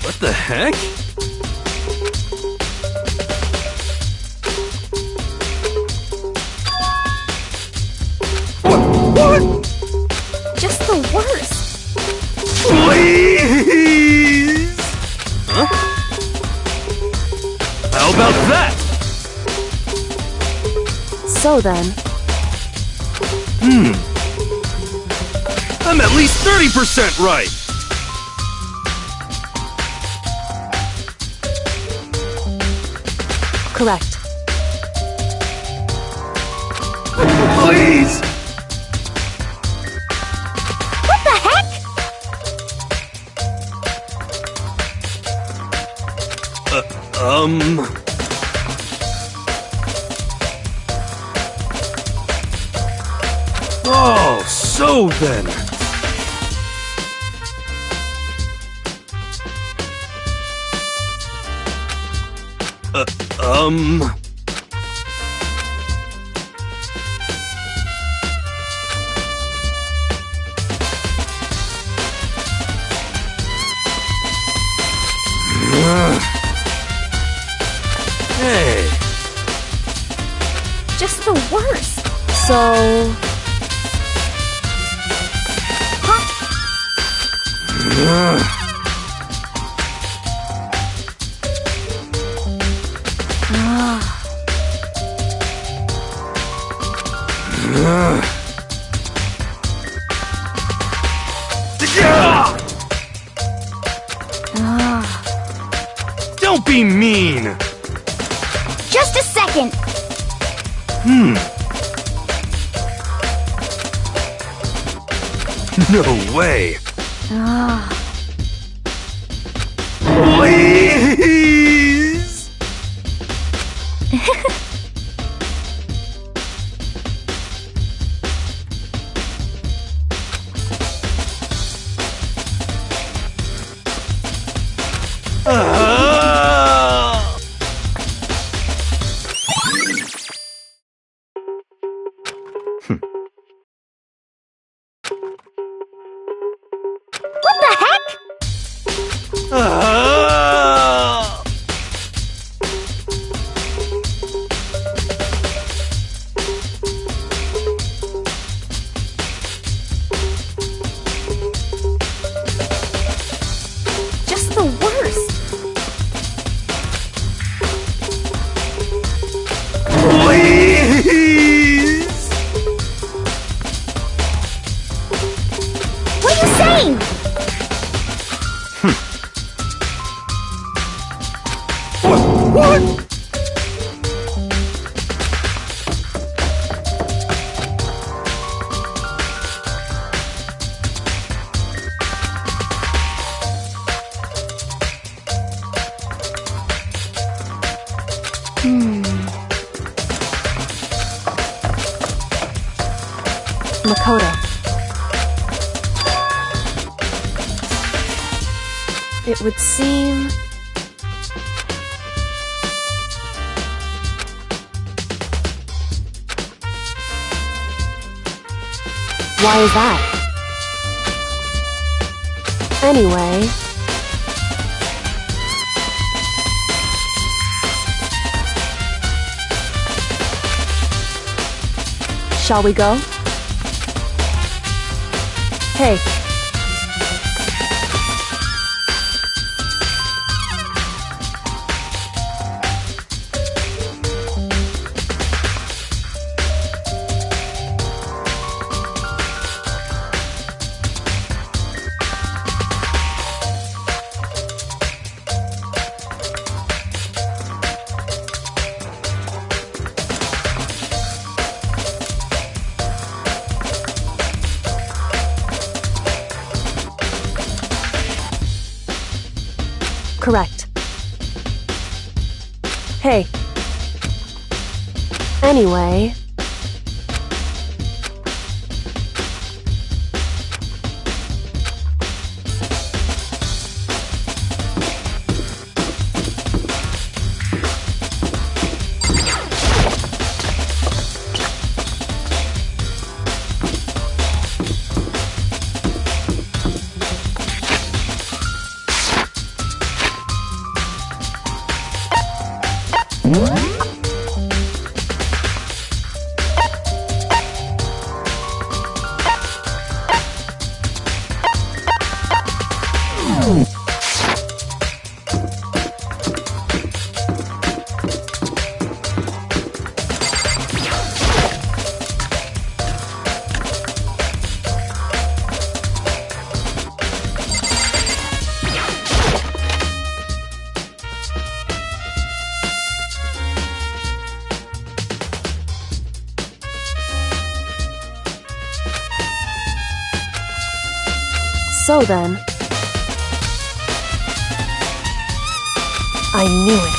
What the heck? What? Just the worst. Please! Huh? How about that? So then... I'm at least 30% right! Correct. Please! What the heck? Oh, so then... Hey... Just the worst. So... Don't be mean! Just a second! No way! Please! What the heck? Just the worst. Please! What are you saying? What? Makoto. It would seem... Why is that? Anyway... Shall we go? Hey. Correct. Hey. Anyway... So then, I knew it.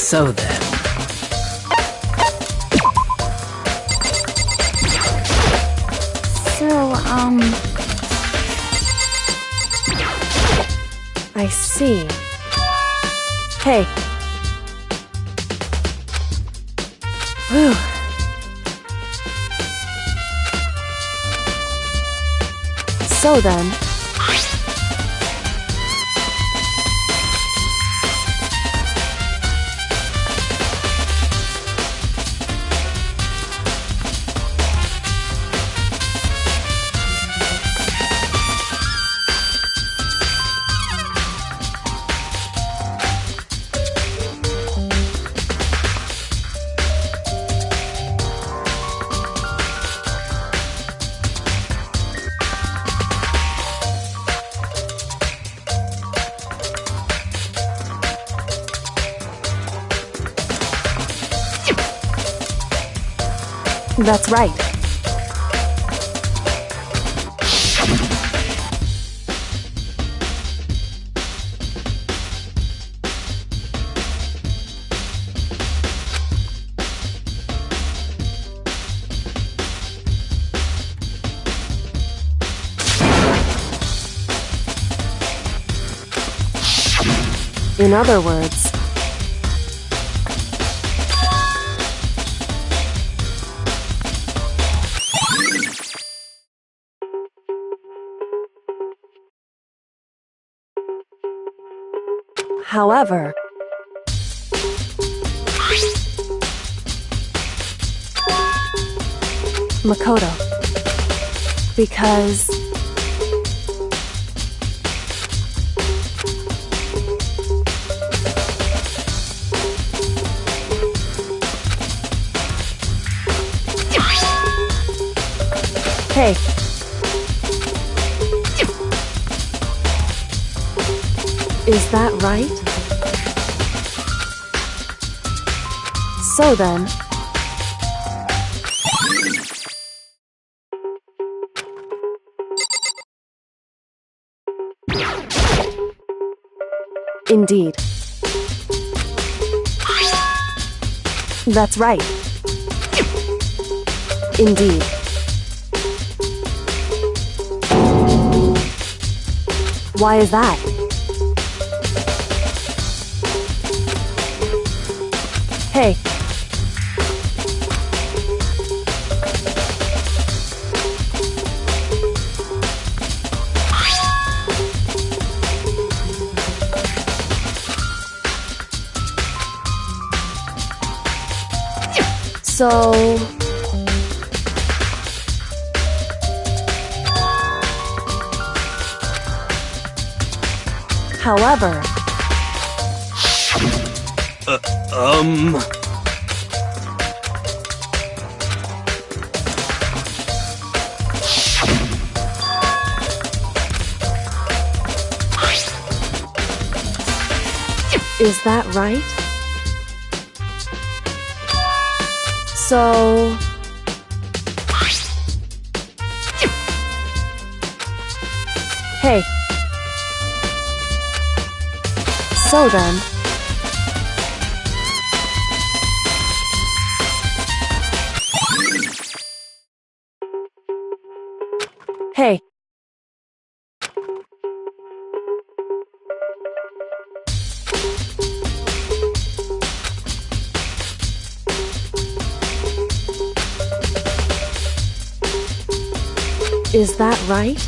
So then. I see. Hey. Whew. So then. That's right. In other words, however, Makoto, because hey. Is that right? So then. Indeed. That's right. Indeed. Why is that? Hey. So... However... Is that right? So... Hey. So then... Hey. Is that right?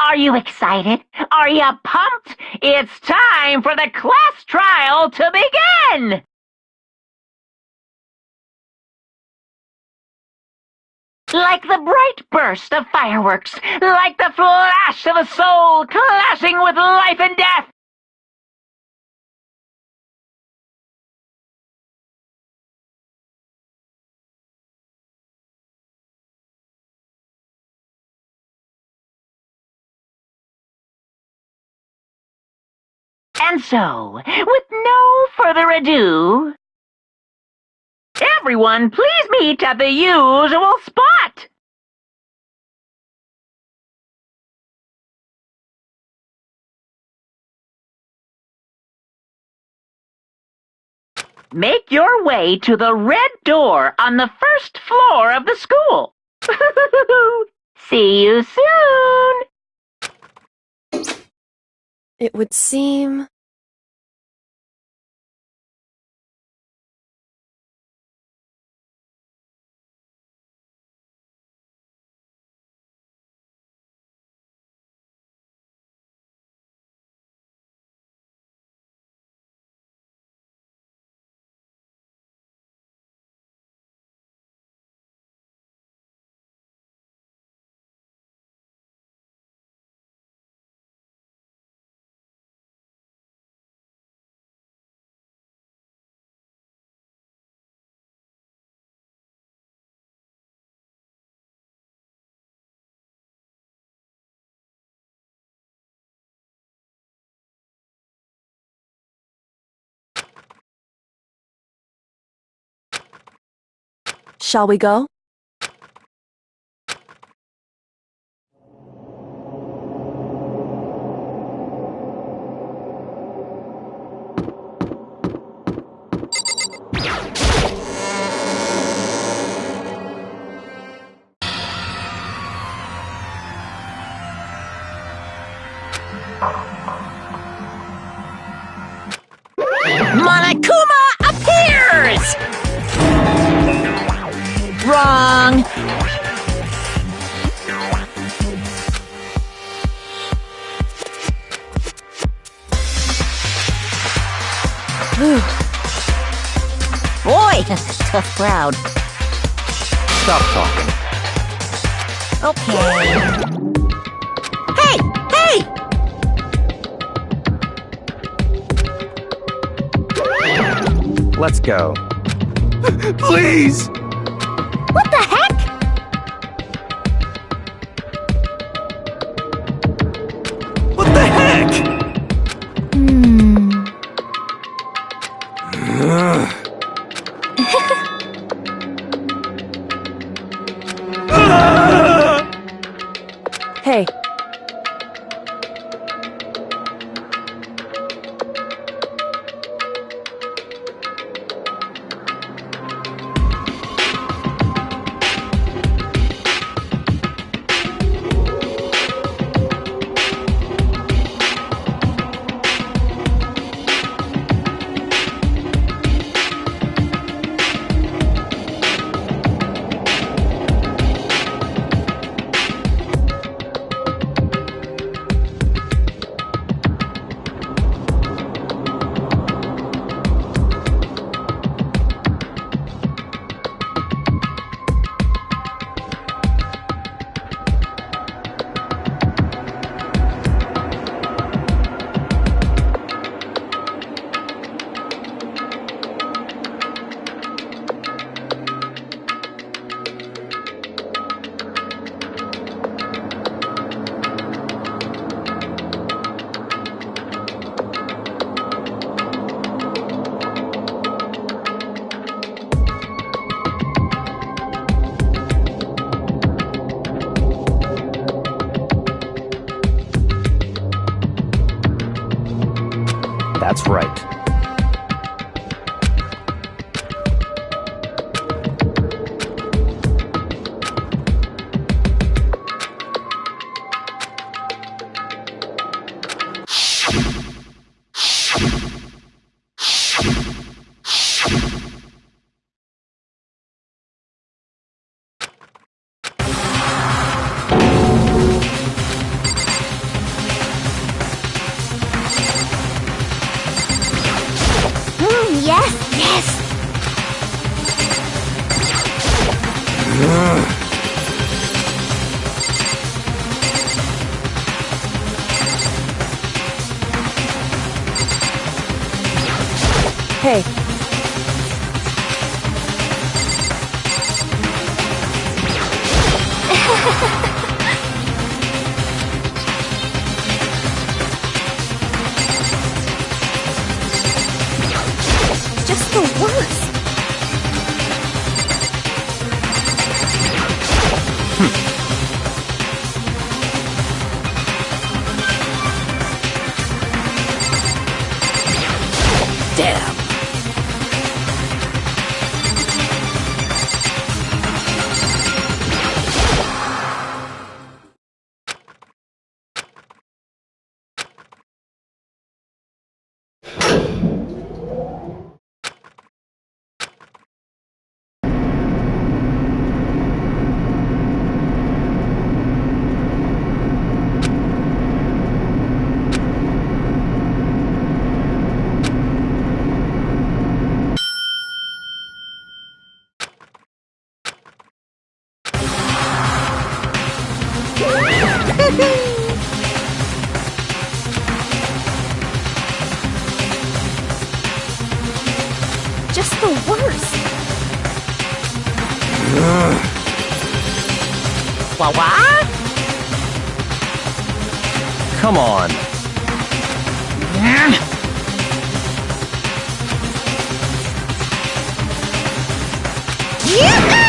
Are you excited? Are you pumped? It's time for the class trial to begin! Like the bright burst of fireworks, like the flash of a soul clashing with life and death, and so, with no further ado, everyone please meet at the usual spot! Make your way to the red door on the first floor of the school. See you soon! It would seem... Shall we go? Monokuma appears! Wrong! Boy, tough crowd. Stop talking. Okay. Hey! Hey! Let's go. Please! What the heck? What the heck? Hey. That's right. Yes, yes! Hey, Just the worst. Damn. Just the worst. What? Come on. Yoo-hoo!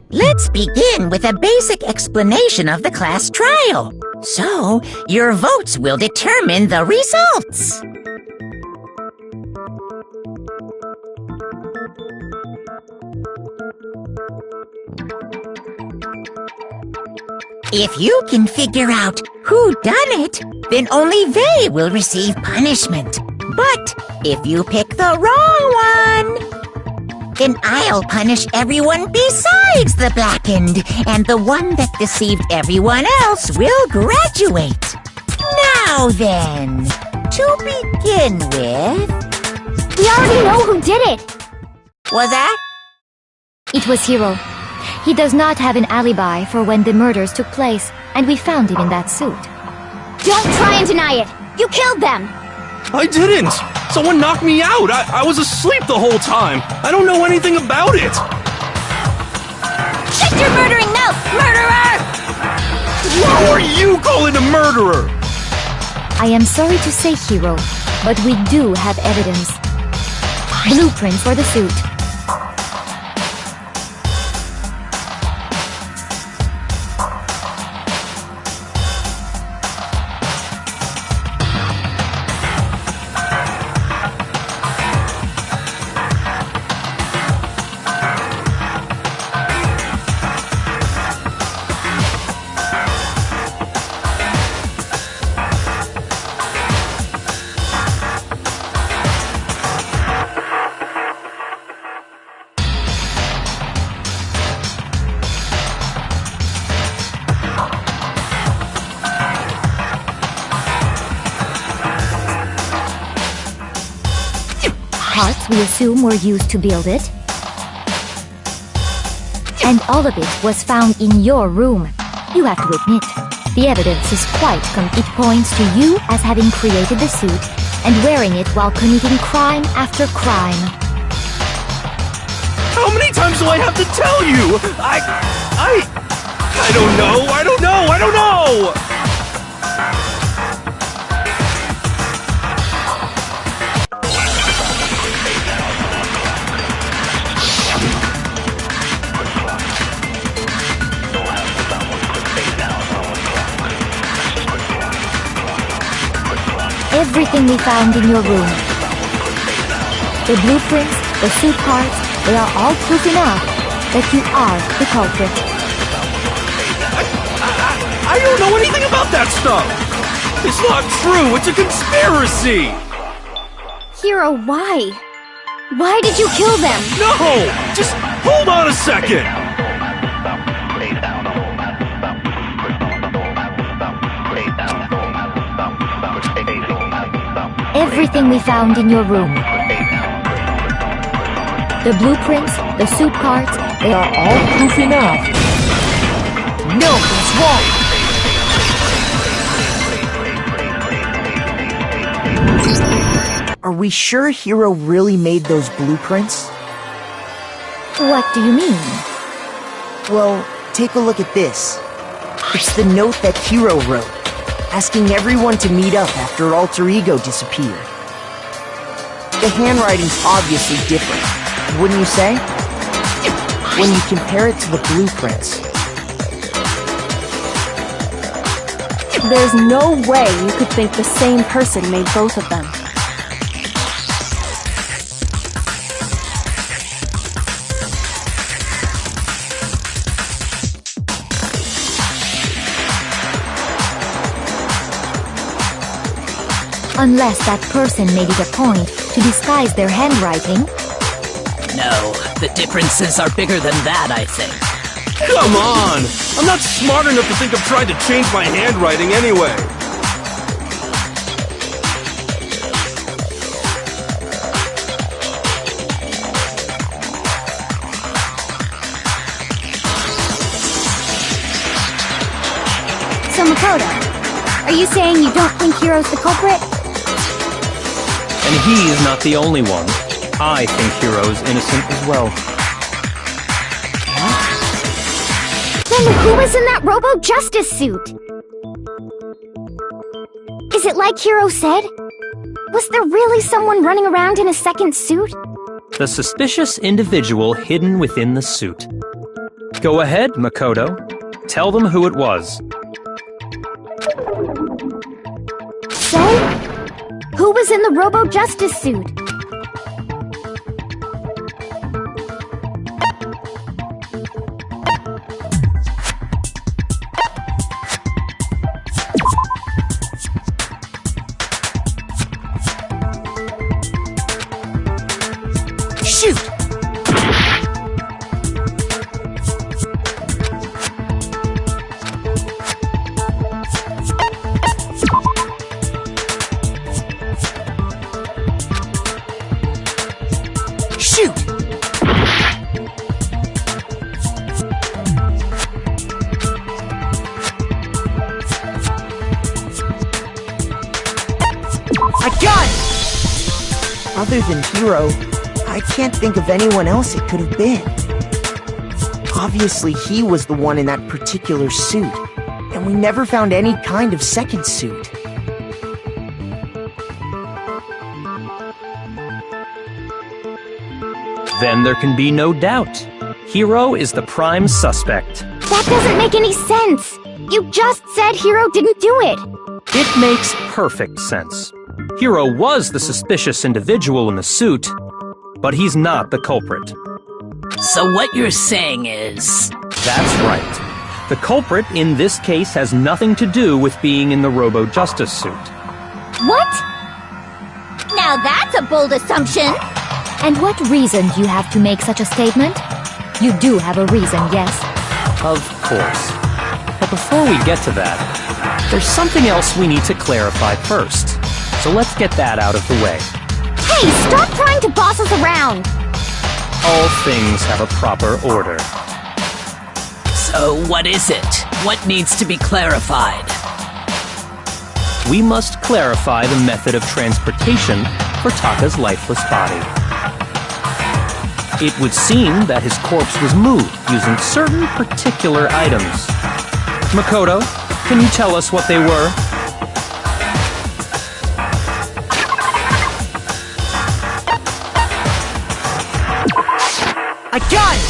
Let's begin with a basic explanation of the class trial. So, your votes will determine the results. If you can figure out who done it, then only they will receive punishment. But if you pick the wrong one, then I'll punish everyone besides the blackened, and the one that deceived everyone else will graduate. Now then, to begin with... We already know who did it! Was that? It was Hiro. He does not have an alibi for when the murders took place, and we found him in that suit. Don't try and deny it! You killed them! I didn't! Someone knocked me out! I was asleep the whole time! I don't know anything about it! Shut your murdering mouth, murderer! Who are you calling a murderer? I am sorry to say, Hiro, but we do have evidence. Blueprints for the suit. Parts we assume were used to build it. And all of it was found in your room. You have to admit, the evidence is quite It points to you as having created the suit and wearing it while committing crime after crime. How many times do I have to tell you? I don't know! I don't know! Everything we found in your room. The blueprints, the suit parts, they are all proof enough that you are the culprit. I don't know anything about that stuff! It's not true! It's a conspiracy! Hiro, why? Why did you kill them? No! Just hold on a second! Everything we found in your room. The blueprints, the suit parts, they are all proof enough. No, it's wrong! Are we sure Hiro really made those blueprints? What do you mean? Well, take a look at this. It's the note that Hiro wrote, asking everyone to meet up after Alter Ego disappeared. The handwriting's obviously different, wouldn't you say? When you compare it to the blueprints. There's no way you could think the same person made both of them. Unless that person made it a point to disguise their handwriting. No, the differences are bigger than that, I think. Come on! I'm not smart enough to think of trying to change my handwriting anyway. So Makoto, are you saying you don't think Hiro's the culprit? And he is not the only one. I think Hiro's innocent as well. Then who was in that Robo-Justice suit? Is it like Hiro said? Was there really someone running around in a second suit? The suspicious individual hidden within the suit. Go ahead, Makoto. Tell them who it was. So, who was in the Robo-Justice suit? Shoot! Shoot! I got it! Other than Hiro, I can't think of anyone else it could have been. Obviously, he was the one in that particular suit, and we never found any kind of second suit. Then there can be no doubt. Hiro is the prime suspect. That doesn't make any sense! You just said Hiro didn't do it! It makes perfect sense. Hiro was the suspicious individual in the suit, but he's not the culprit. So what you're saying is... That's right. The culprit in this case has nothing to do with being in the Robo-Justice suit. What? Now that's a bold assumption. And what reason do you have to make such a statement? You do have a reason, yes? Of course. But before we get to that, there's something else we need to clarify first. So let's get that out of the way. Hey, stop trying to boss us around! All things have a proper order. So what is it? What needs to be clarified? We must clarify the method of transportation for Taka's lifeless body. It would seem that his corpse was moved using certain particular items. Makoto, can you tell us what they were? I got it!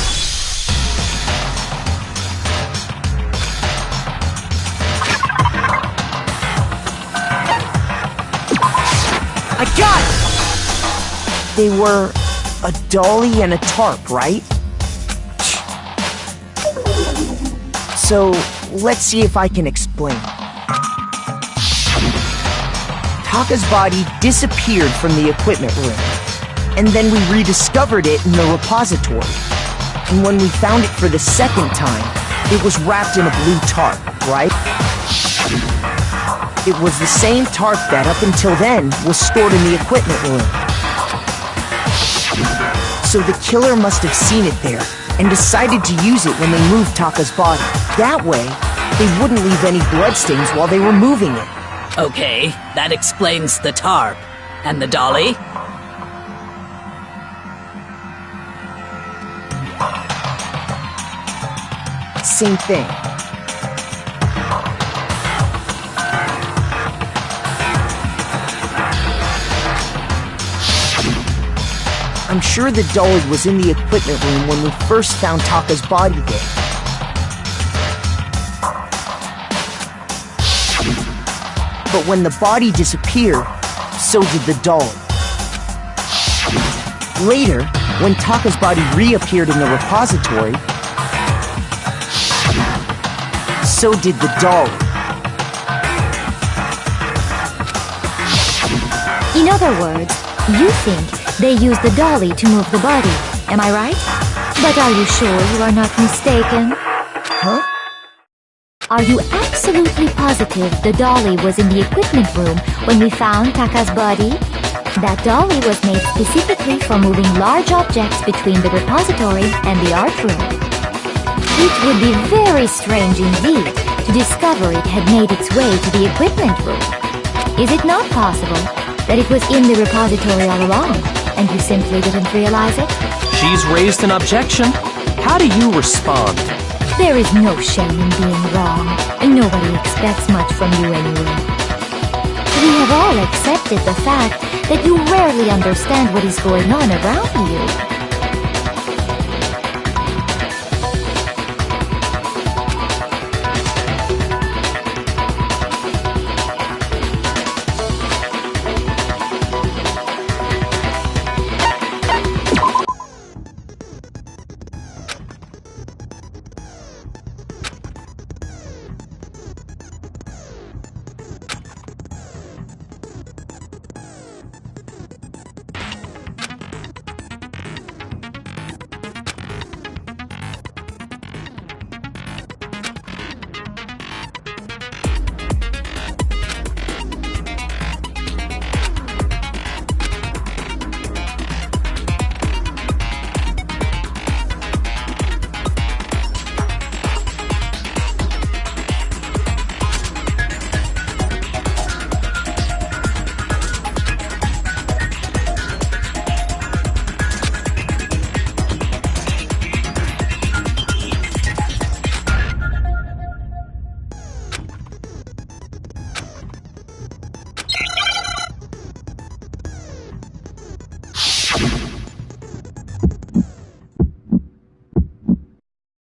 I got it! They were a dolly and a tarp, right? So, let's see if I can explain. Taka's body disappeared from the equipment room, and then we rediscovered it in the repository. And when we found it for the second time, it was wrapped in a blue tarp, right? It was the same tarp that, up until then, was stored in the equipment room. So the killer must have seen it there, and decided to use it when they moved Taka's body. That way, they wouldn't leave any bloodstains while they were moving it. Okay, that explains the tarp. And the dolly? Same thing. I'm sure the dolly was in the equipment room when we first found Taka's body there. But when the body disappeared, so did the dolly. Later, when Taka's body reappeared in the repository, so did the dolly. In other words, you think they used the dolly to move the body, am I right? But are you sure you are not mistaken? Huh? Are you absolutely positive the dolly was in the equipment room when we found Taka's body? That dolly was made specifically for moving large objects between the repository and the art room. It would be very strange indeed to discover it had made its way to the equipment room. Is it not possible that it was in the repository all along, and you simply didn't realize it? She's raised an objection. How do you respond? There is no shame in being wrong, and nobody expects much from you anyway. We have all accepted the fact that you rarely understand what is going on around you.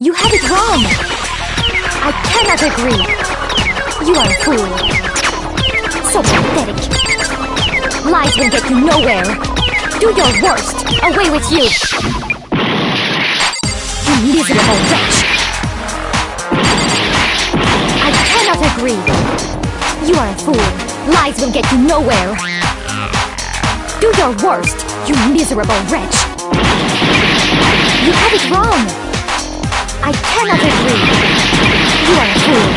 You have it wrong! I cannot agree! You are a fool. So pathetic. Lies will get you nowhere. Do your worst. Away with you! You miserable wretch! I cannot agree! You are a fool. Lies will get you nowhere. Do your worst, you miserable wretch! You have it wrong! I cannot agree! You are a fool!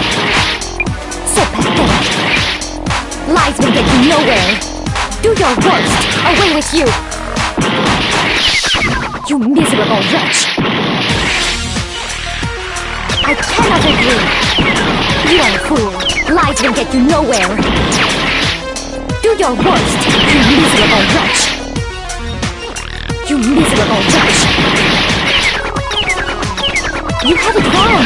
So pathetic! Lies will get you nowhere! Do your worst! Away with you! You miserable wretch! I cannot agree! You are a fool! Lies will get you nowhere! Do your worst! You miserable wretch! You miserable wretch! You have it wrong!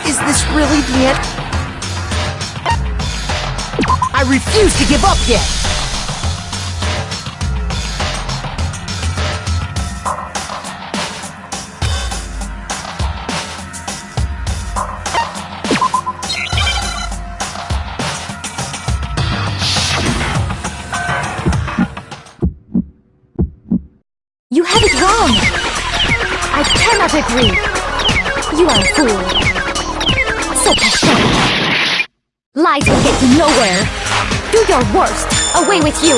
Is this really the end? I refuse to give up yet! You have it wrong! I cannot agree! You are a fool! So pathetic! Lies will get you nowhere! Do your worst! Away with you!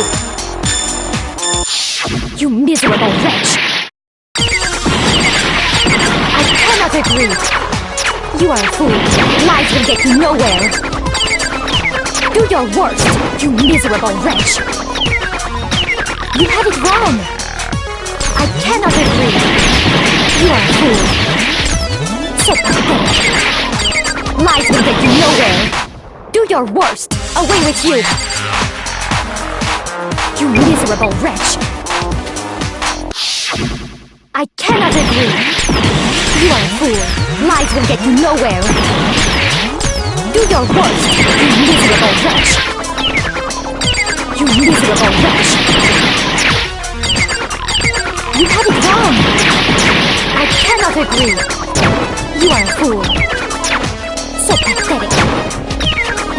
You miserable wretch! I cannot agree! You are a fool! Lies will get you nowhere! Do your worst! You miserable wretch! You have it wrong! I cannot agree! You are a fool! So pathetic! Lies will get you nowhere! Do your worst! Away with you! You miserable wretch! I cannot agree! You are a fool! Lies will get you nowhere! Do your worst! You miserable wretch! You miserable wretch! You have it wrong! I cannot agree! You are a fool! So pathetic!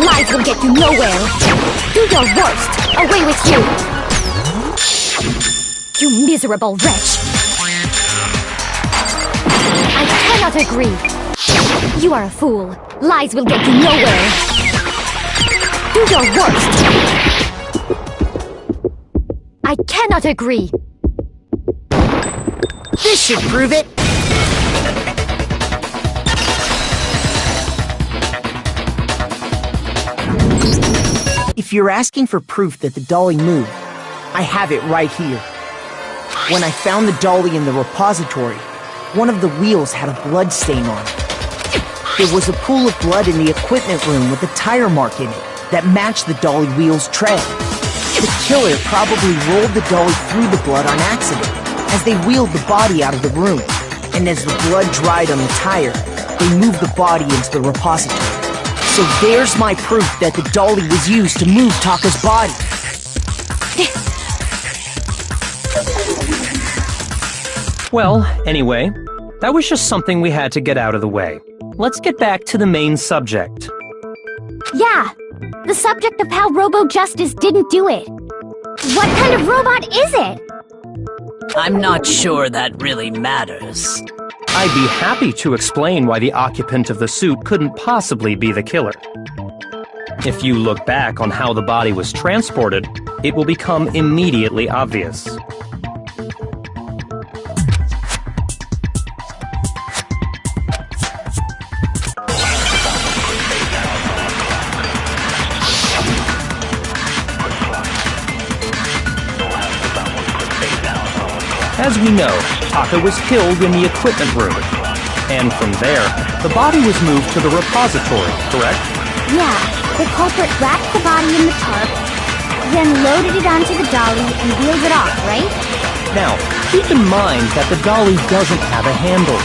Lies will get you nowhere! Do your worst! Away with you! You miserable wretch! I cannot agree! You are a fool! Lies will get you nowhere! Do your worst! I cannot agree! This should prove it! If you're asking for proof that the dolly moved, I have it right here. When I found the dolly in the repository, one of the wheels had a blood stain on it. There was a pool of blood in the equipment room with a tire mark in it that matched the dolly wheel's tread. The killer probably rolled the dolly through the blood on accident as they wheeled the body out of the room. And as the blood dried on the tire, they moved the body into the repository. So there's my proof that the dolly was used to move Taka's body. Well, anyway, that was just something we had to get out of the way. Let's get back to the main subject. Yeah, the subject of how Robo-Justice didn't do it. What kind of robot is it? I'm not sure that really matters. I'd be happy to explain why the occupant of the suit couldn't possibly be the killer. If you look back on how the body was transported, it will become immediately obvious. As we know, Taka was killed in the equipment room. And from there, the body was moved to the repository, correct? Yeah, the culprit wrapped the body in the tarp, then loaded it onto the dolly and wheeled it off, right? Now, keep in mind that the dolly doesn't have a handle.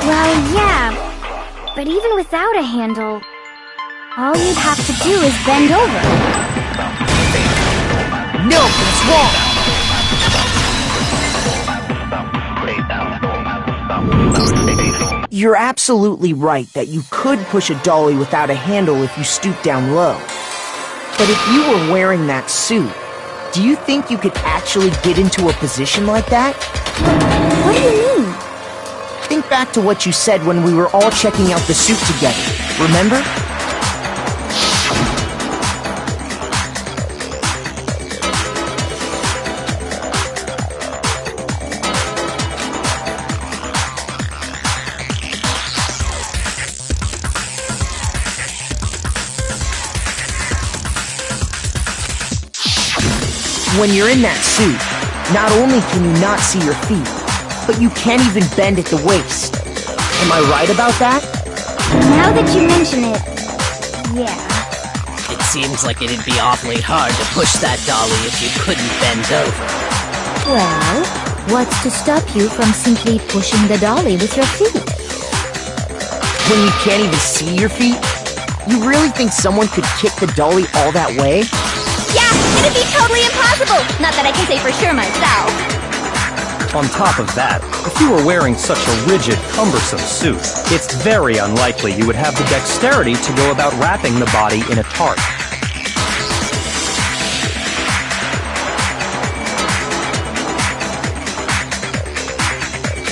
Well, yeah, but even without a handle, all you'd have to do is bend over. No, that's wrong! You're absolutely right that you could push a dolly without a handle if you stoop down low. But if you were wearing that suit, do you think you could actually get into a position like that? What do you mean? Think back to what you said when we were all checking out the suit together, remember? When you're in that suit, not only can you not see your feet, but you can't even bend at the waist. Am I right about that? Now that you mention it, yeah. It seems like it'd be awfully hard to push that dolly if you couldn't bend over. Well, what's to stop you from simply pushing the dolly with your feet? When you can't even see your feet? You really think someone could kick the dolly all that way? Yeah, it'd be totally impossible! Not that I can say for sure myself. On top of that, if you were wearing such a rigid, cumbersome suit, it's very unlikely you would have the dexterity to go about wrapping the body in a tarp.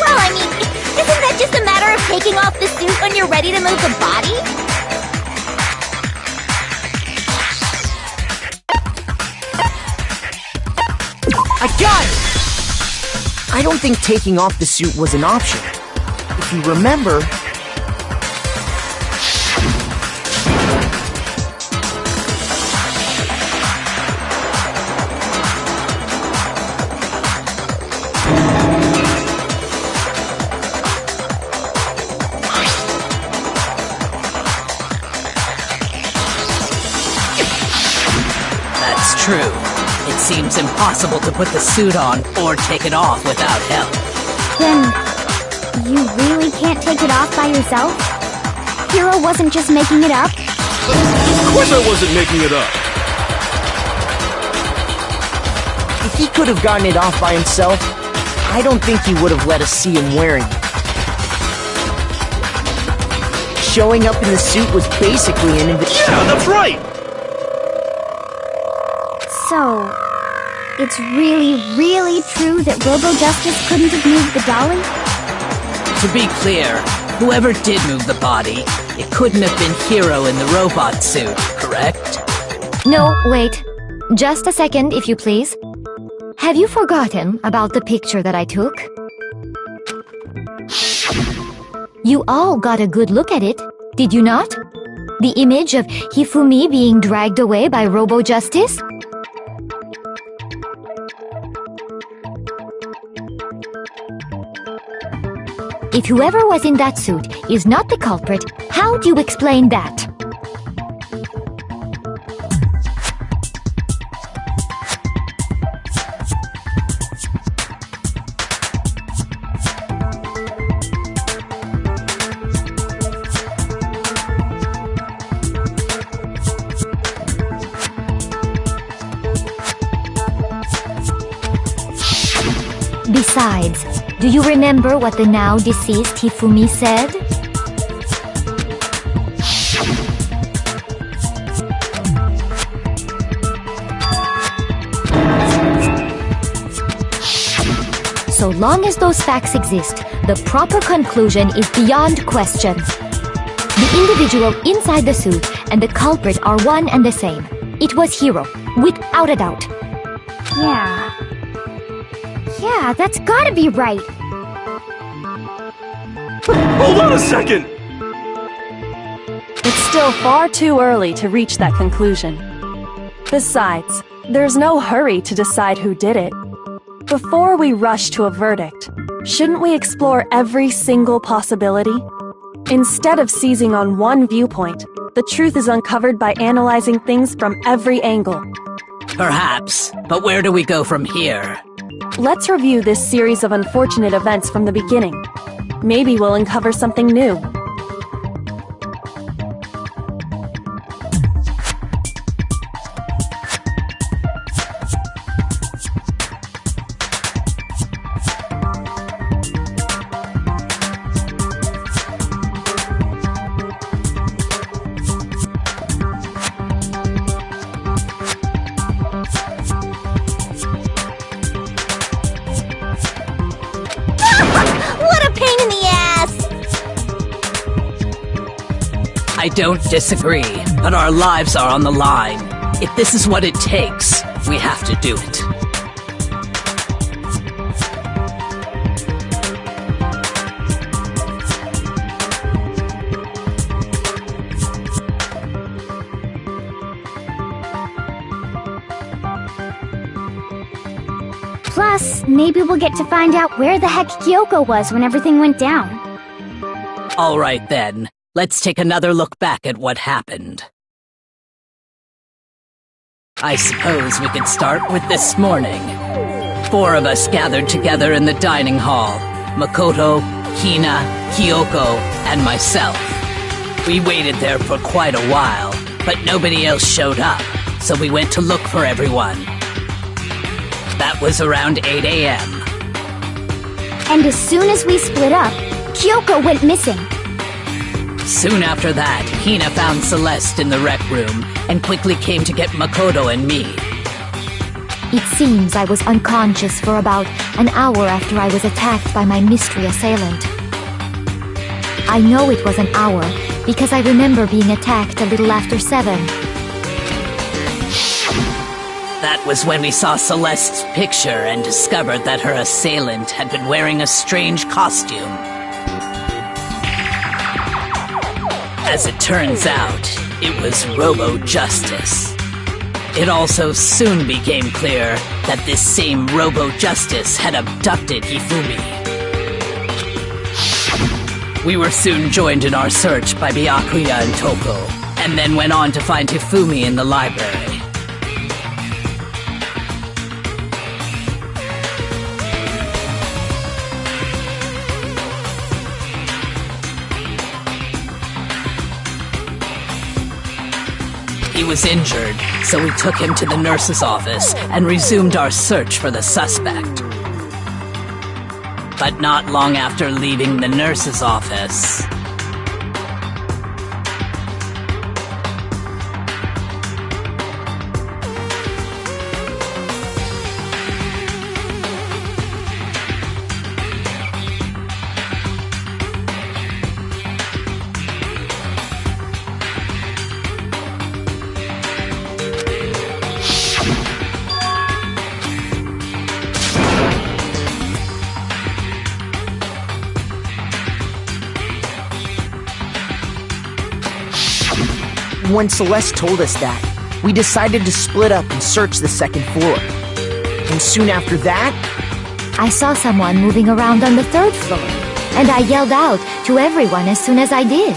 Well, I mean, isn't that just a matter of taking off the suit when you're ready to move the body? I got it! I don't think taking off the suit was an option. If you remember... That's true. It seems impossible to put the suit on or take it off without help. Then, you really can't take it off by yourself? Hiro wasn't just making it up? Of course I wasn't making it up! If he could have gotten it off by himself, I don't think he would have let us see him wearing it. Showing up in the suit was basically an invitation. Yeah, that's right! So, it's really, really true that Robo-Justice couldn't have moved the dolly? To be clear, whoever did move the body, it couldn't have been Hiro in the robot suit, correct? No, wait. Just a second, if you please. Have you forgotten about the picture that I took? You all got a good look at it, did you not? The image of Hifumi being dragged away by Robo-Justice? If whoever was in that suit is not the culprit, how do you explain that? Besides, do you remember what the now deceased Hifumi said? So long as those facts exist, the proper conclusion is beyond question. The individual inside the suit and the culprit are one and the same. It was Hiro, without a doubt. Yeah, that's gotta be right. Hold on a second! It's still far too early to reach that conclusion. Besides, there's no hurry to decide who did it. Before we rush to a verdict, shouldn't we explore every single possibility? Instead of seizing on one viewpoint, the truth is uncovered by analyzing things from every angle. Perhaps, but where do we go from here? Let's review this series of unfortunate events from the beginning. Maybe we'll uncover something new. I don't disagree, but our lives are on the line. If this is what it takes, we have to do it. Plus, maybe we'll get to find out where the heck Kyoko was when everything went down. All right then. Let's take another look back at what happened. I suppose we could start with this morning. 4 of us gathered together in the dining hall. Makoto, Hina, Kyoko, and myself. We waited there for quite a while, but nobody else showed up, so we went to look for everyone. That was around 8 a.m. And as soon as we split up, Kyoko went missing. Soon after that, Hina found Celeste in the rec room and quickly came to get Makoto and me. It seems I was unconscious for about an hour after I was attacked by my mystery assailant. I know it was an hour because I remember being attacked a little after 7. That was when we saw Celeste's picture and discovered that her assailant had been wearing a strange costume. As it turns out, it was Robo-Justice. It also soon became clear that this same Robo-Justice had abducted Hifumi. We were soon joined in our search by Byakuya and Toko, and then went on to find Hifumi in the library. He was injured, so we took him to the nurse's office and resumed our search for the suspect. But not long after leaving the nurse's office, When Celeste told us that, we decided to split up and search the second floor. And soon after that, I saw someone moving around on the 3rd floor. and I yelled out to everyone as soon as I did.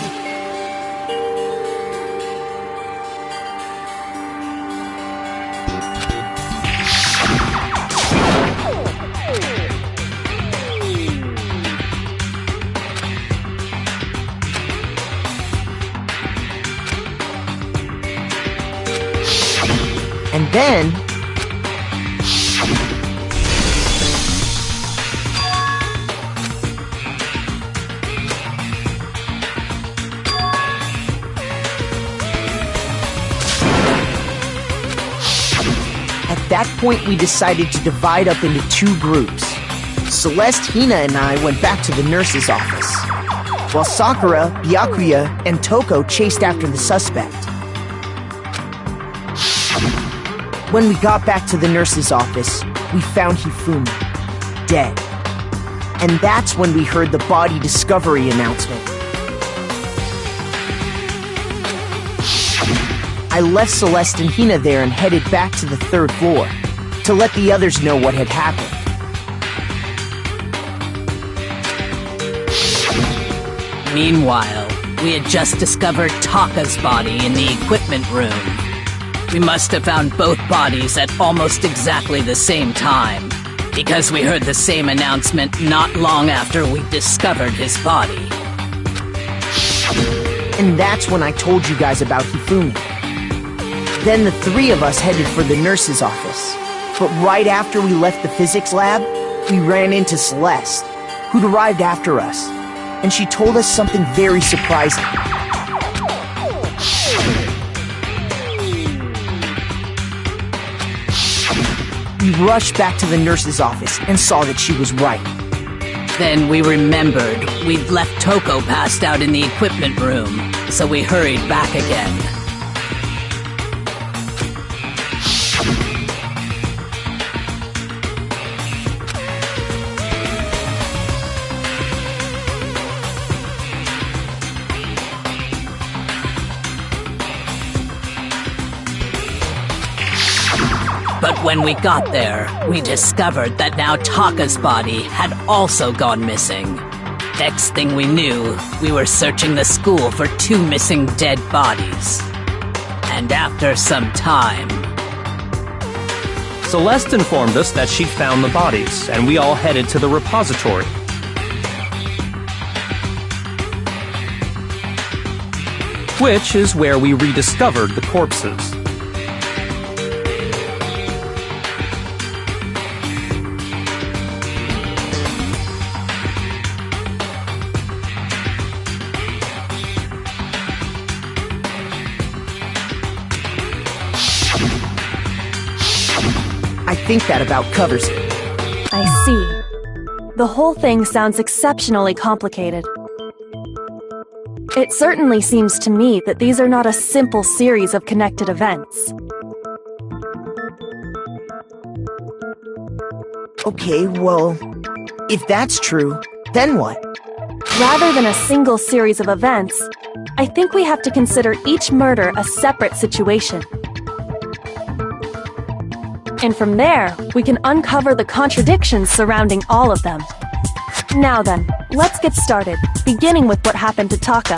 And then... At that point, we decided to divide up into two groups. Celeste, Hina, and I went back to the nurse's office, while Sakura, Byakuya, and Toko chased after the suspect. When we got back to the nurse's office, we found Hifumi, dead. And that's when we heard the body discovery announcement. I left Celeste and Hina there and headed back to the third floor to let the others know what had happened. Meanwhile, we had just discovered Taka's body in the equipment room. We must have found both bodies at almost exactly the same time, because we heard the same announcement not long after we discovered his body. And that's when I told you guys about Hifumi. Then the three of us headed for the nurse's office. But right after we left the physics lab, we ran into Celeste, who'd arrived after us. And she told us something very surprising. We rushed back to the nurse's office and saw that she was right. Then we remembered we'd left Toko passed out in the equipment room, so we hurried back again. But when we got there, we discovered that now Taka's body had also gone missing. Next thing we knew, we were searching the school for two missing dead bodies. And after some time... Celeste informed us that she'd found the bodies, and we all headed to the repository. Which is where we rediscovered the corpses. I think that about covers it. I see. The whole thing sounds exceptionally complicated. It certainly seems to me that these are not a simple series of connected events. Okay, well, if that's true, then what? Rather than a single series of events, I think we have to consider each murder a separate situation. And from there, we can uncover the contradictions surrounding all of them. Now then, let's get started, beginning with what happened to Taka.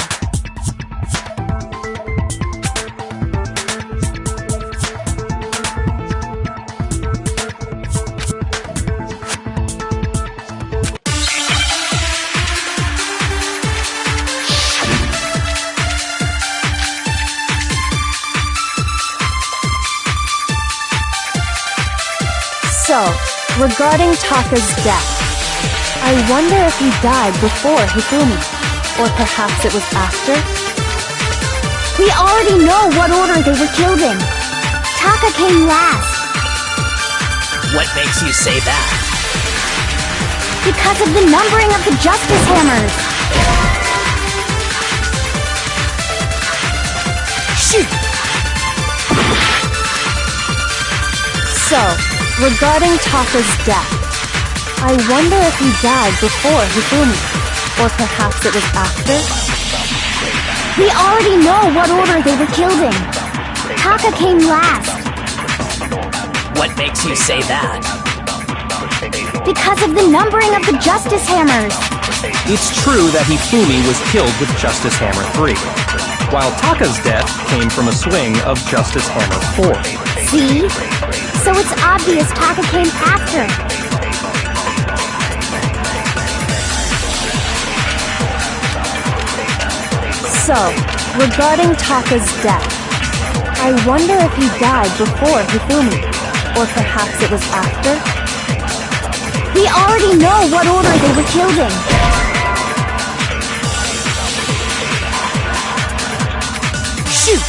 So, regarding Taka's death, I wonder if he died before Hifumi, or perhaps it was after? We already know what order they were killed in. Taka came last. What makes you say that? Because of the numbering of the Justice Hammers. Shoot! So, regarding Taka's death, I wonder if he died before Hifumi, or perhaps it was after? We already know what order they were killed in. Taka came last. What makes you say that? Because of the numbering of the Justice Hammers. It's true that Hifumi was killed with Justice Hammer 3, while Taka's death came from a swing of Justice Hammer 4. See? So it's obvious Taka came after. So, regarding Taka's death, I wonder if he died before Hifumi, or perhaps it was after? We already know what order they were killed in. Shoot!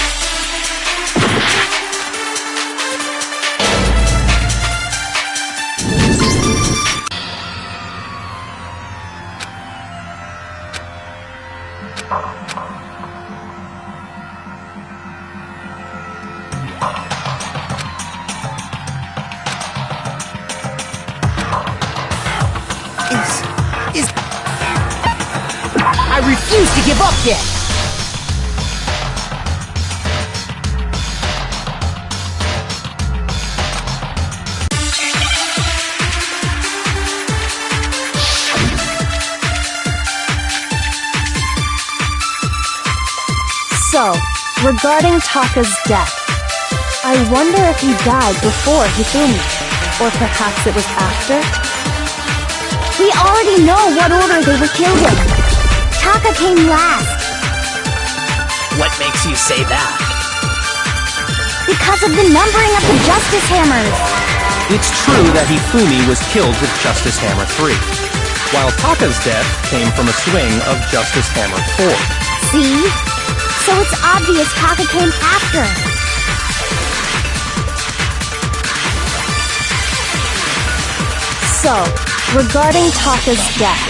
I refuse to give up yet! So, regarding Taka's death, I wonder if he died before Hifumi, or perhaps it was after? We already know what order they were killed in. Taka came last. What makes you say that? Because of the numbering of the Justice Hammers. It's true that Hifumi was killed with Justice Hammer 3, while Taka's death came from a swing of Justice Hammer 4. See? So it's obvious Taka came after. So, regarding Taka's death,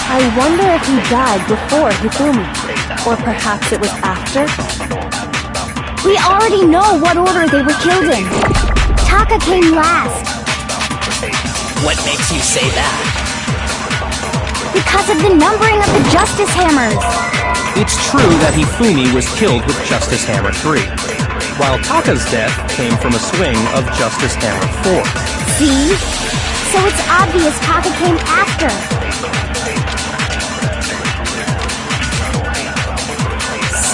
I wonder if he died before Hifumi, or perhaps it was after? We already know what order they were killed in. Taka came last. What makes you say that? Because of the numbering of the Justice Hammers. It's true that Hifumi was killed with Justice Hammer 3, while Taka's death came from a swing of Justice Hammer 4. See? So it's obvious Taka came after.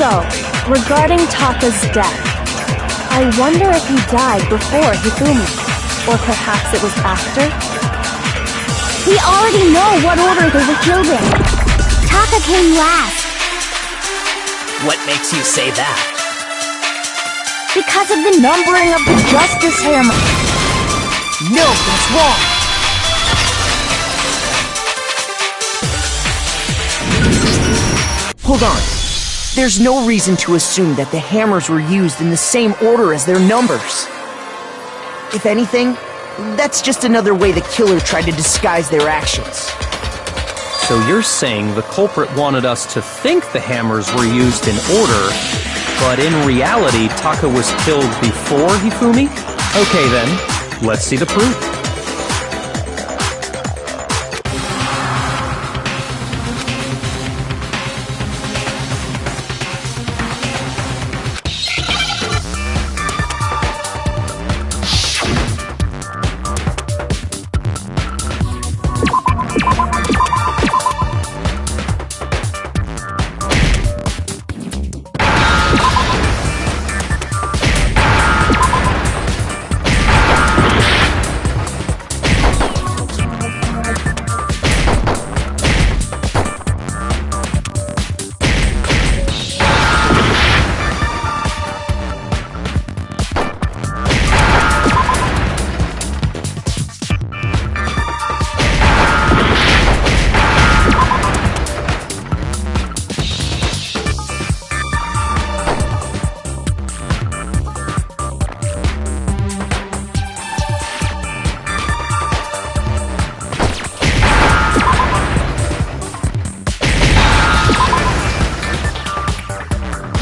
So, regarding Taka's death, I wonder if he died before Hifumi, or perhaps it was after? We already know what order they were killed in. Taka came last. What makes you say that? Because of the numbering of the Justice Hammer. No, that's wrong! Hold on. There's no reason to assume that the hammers were used in the same order as their numbers. If anything, that's just another way the killer tried to disguise their actions. So you're saying the culprit wanted us to think the hammers were used in order, but in reality Taka was killed before Hifumi? Okay then, let's see the proof.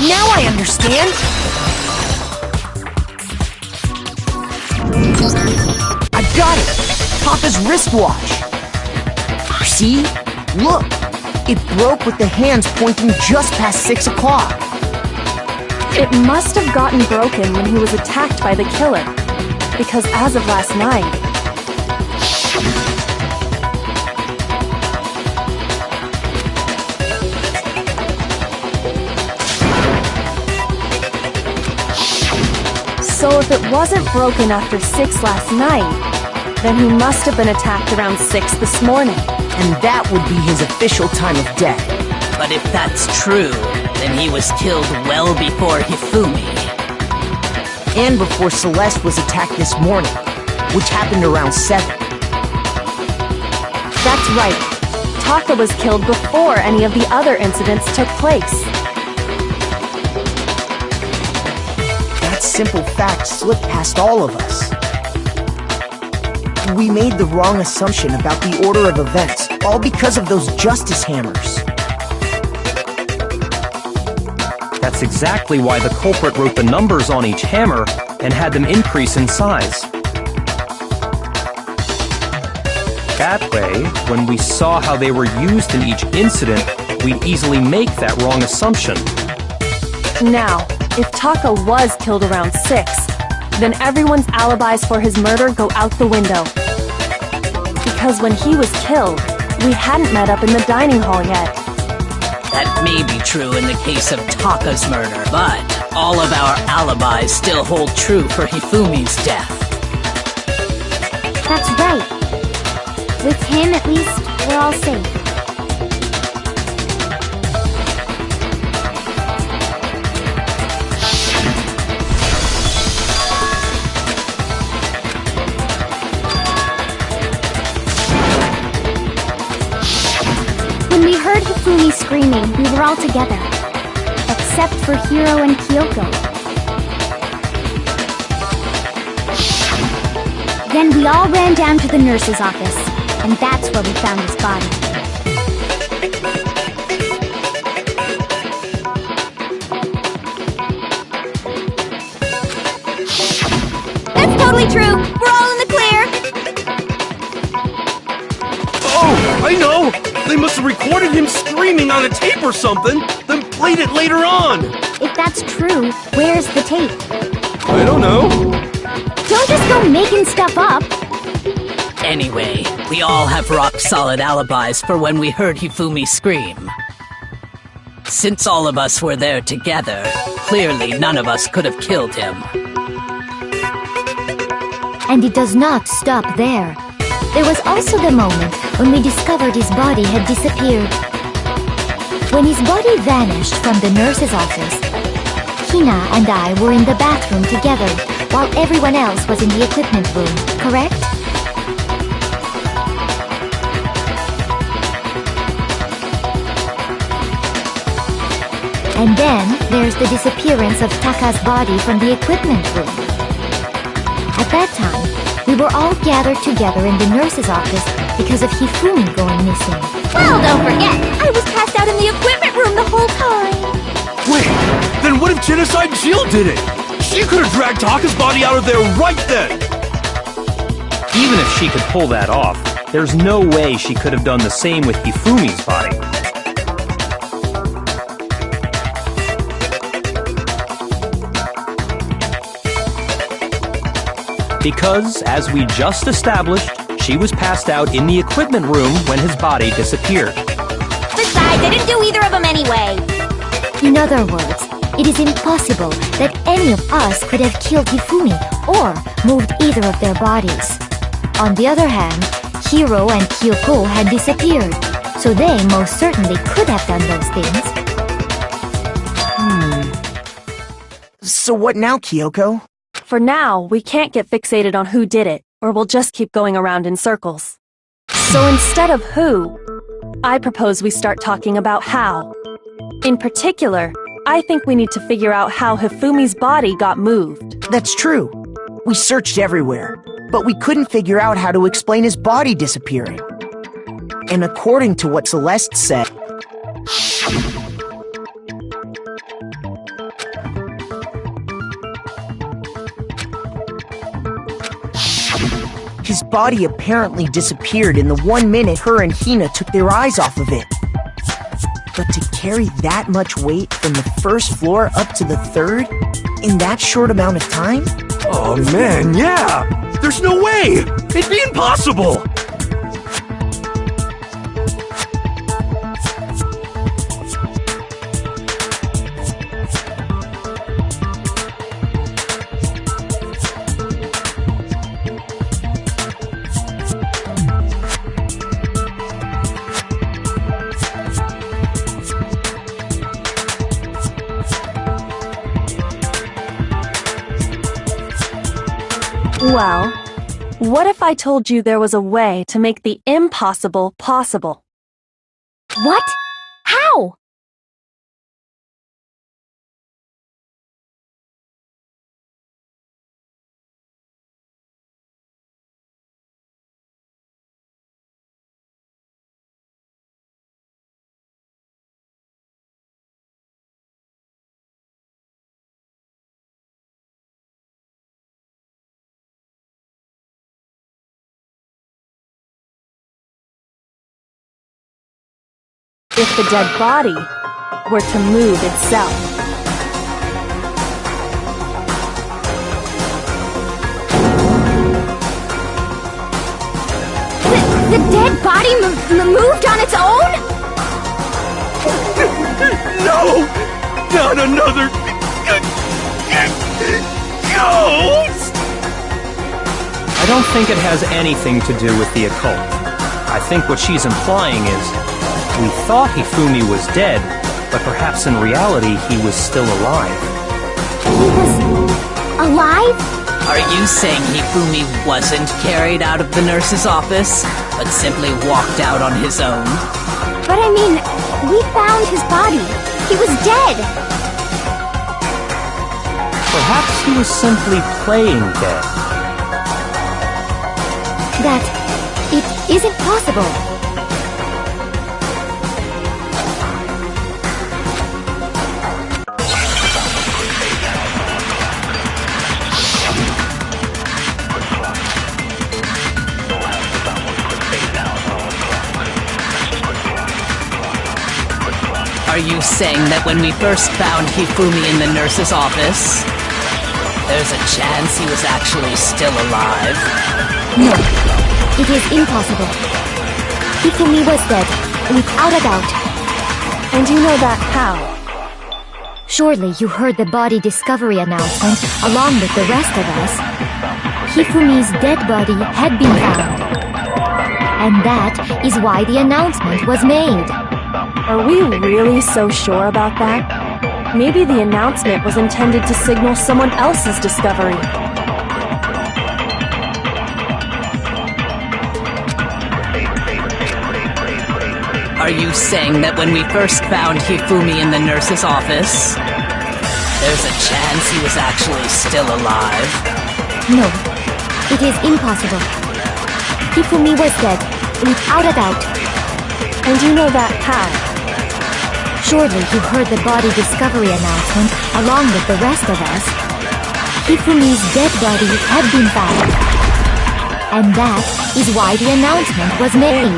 Now I understand! I got it! Papa's wristwatch! See? Look! It broke with the hands pointing just past 6 o'clock. It must have gotten broken when he was attacked by the killer, because as of last night... So if it wasn't broken after 6 last night, then he must have been attacked around 6 this morning. And that would be his official time of death. But if that's true, then he was killed well before Hifumi. And before Celeste was attacked this morning, which happened around 7. That's right. Taka was killed before any of the other incidents took place. That simple fact slipped past all of us. We made the wrong assumption about the order of events, all because of those justice hammers. That's exactly why the culprit wrote the numbers on each hammer and had them increase in size. That way, when we saw how they were used in each incident, we'd easily make that wrong assumption. Now, if Taka was killed around 6, then everyone's alibis for his murder go out the window. Because when he was killed, we hadn't met up in the dining hall yet. That may be true in the case of Taka's murder, but all of our alibis still hold true for Hifumi's death. That's right. With him, at least, we're all safe. When we heard Hifumi screaming, we were all together. Except for Hiro and Kyoko. Then we all ran down to the nurse's office, and that's where we found his body. That's totally true! We're all in the clear! Oh, I know! They must have recorded him screaming on a tape or something, then played it later on! If that's true, where's the tape? I don't know. Don't just go making stuff up! Anyway, we all have rock-solid alibis for when we heard Hifumi scream. Since all of us were there together, clearly none of us could have killed him. And it does not stop there. There was also the moment when we discovered his body had disappeared. When his body vanished from the nurse's office, Hina and I were in the bathroom together, while everyone else was in the equipment room, correct? And then, there's the disappearance of Taka's body from the equipment room. At that time, we were all gathered together in the nurse's office because of Hifumi going missing. Well, don't forget, I was passed out in the equipment room the whole time! Wait, then what if Genocide Jill did it? She could have dragged Taka's body out of there right then! Even if she could pull that off, there's no way she could have done the same with Hifumi's body. Because, as we just established, she was passed out in the equipment room when his body disappeared. Besides, I didn't do either of them anyway! In other words, it is impossible that any of us could have killed Hifumi or moved either of their bodies. On the other hand, Hiro and Kyoko had disappeared, so they most certainly could have done those things. So what now, Kyoko? For now, we can't get fixated on who did it, or we'll just keep going around in circles. So instead of who, I propose we start talking about how. In particular, I think we need to figure out how Hifumi's body got moved. That's true. We searched everywhere, but we couldn't figure out how to explain his body disappearing. And according to what Celeste said, his body apparently disappeared in the 1 minute her and Hina took their eyes off of it. But to carry that much weight from the first floor up to the 3rd in that short amount of time? Oh man, yeah! There's no way! It'd be impossible! Well, what if I told you there was a way to make the impossible possible? What? How? If the dead body were to move itself. The dead body moved on its own? No! Not another... ghost! I don't think it has anything to do with the occult. I think what she's implying is, we thought Hifumi was dead, but perhaps in reality he was still alive. He was... alive? Are you saying Hifumi wasn't carried out of the nurse's office, but simply walked out on his own? But I mean, we found his body. He was dead. Perhaps he was simply playing dead. That it isn't possible. Are you saying that when we first found Hifumi in the nurse's office, there's a chance he was actually still alive? No, it is impossible. Hifumi was dead, without a doubt. And you know that how? Surely you heard the body discovery announcement along with the rest of us. Hifumi's dead body had been found. And that is why the announcement was made. Are we really so sure about that? Maybe the announcement was intended to signal someone else's discovery. Are you saying that when we first found Hifumi in the nurse's office, there's a chance he was actually still alive? No, it is impossible. Hifumi was dead, without a doubt. And you know that how? Surely you heard the body discovery announcement along with the rest of us. Hifumi's dead body had been found. And that is why the announcement was made.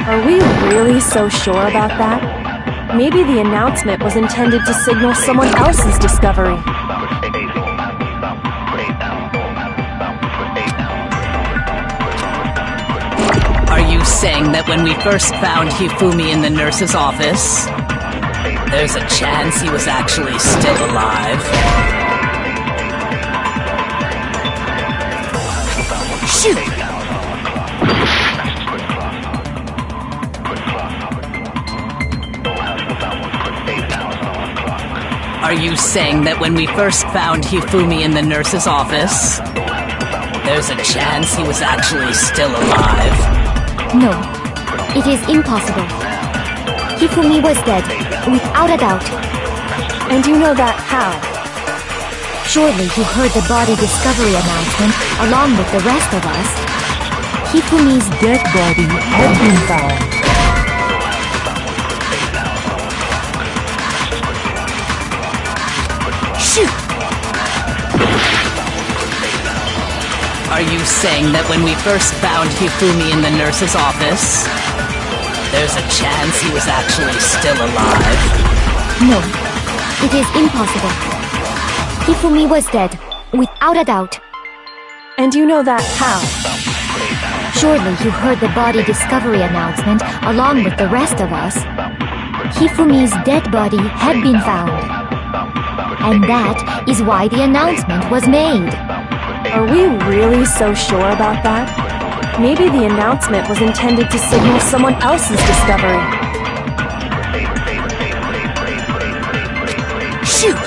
Are we really so sure about that? Maybe the announcement was intended to signal someone else's discovery. Are you saying that when we first found Hifumi in the nurse's office, there's a chance he was actually still alive? Shoot! Are you saying that when we first found Hifumi in the nurse's office, there's a chance he was actually still alive? No, it is impossible. Hifumi was dead, without a doubt. And you know that how? Surely you heard the body discovery announcement along with the rest of us. Hifumi's dead body had been found. Shoot! Are you saying that when we first found Hifumi in the nurse's office, there's a chance he was actually still alive? No, it is impossible. Hifumi was dead, without a doubt. And you know that how? Surely you heard the body discovery announcement along with the rest of us. Hifumi's dead body had been found. And that is why the announcement was made. Are we really so sure about that? Maybe the announcement was intended to signal someone else's discovery. Shoot!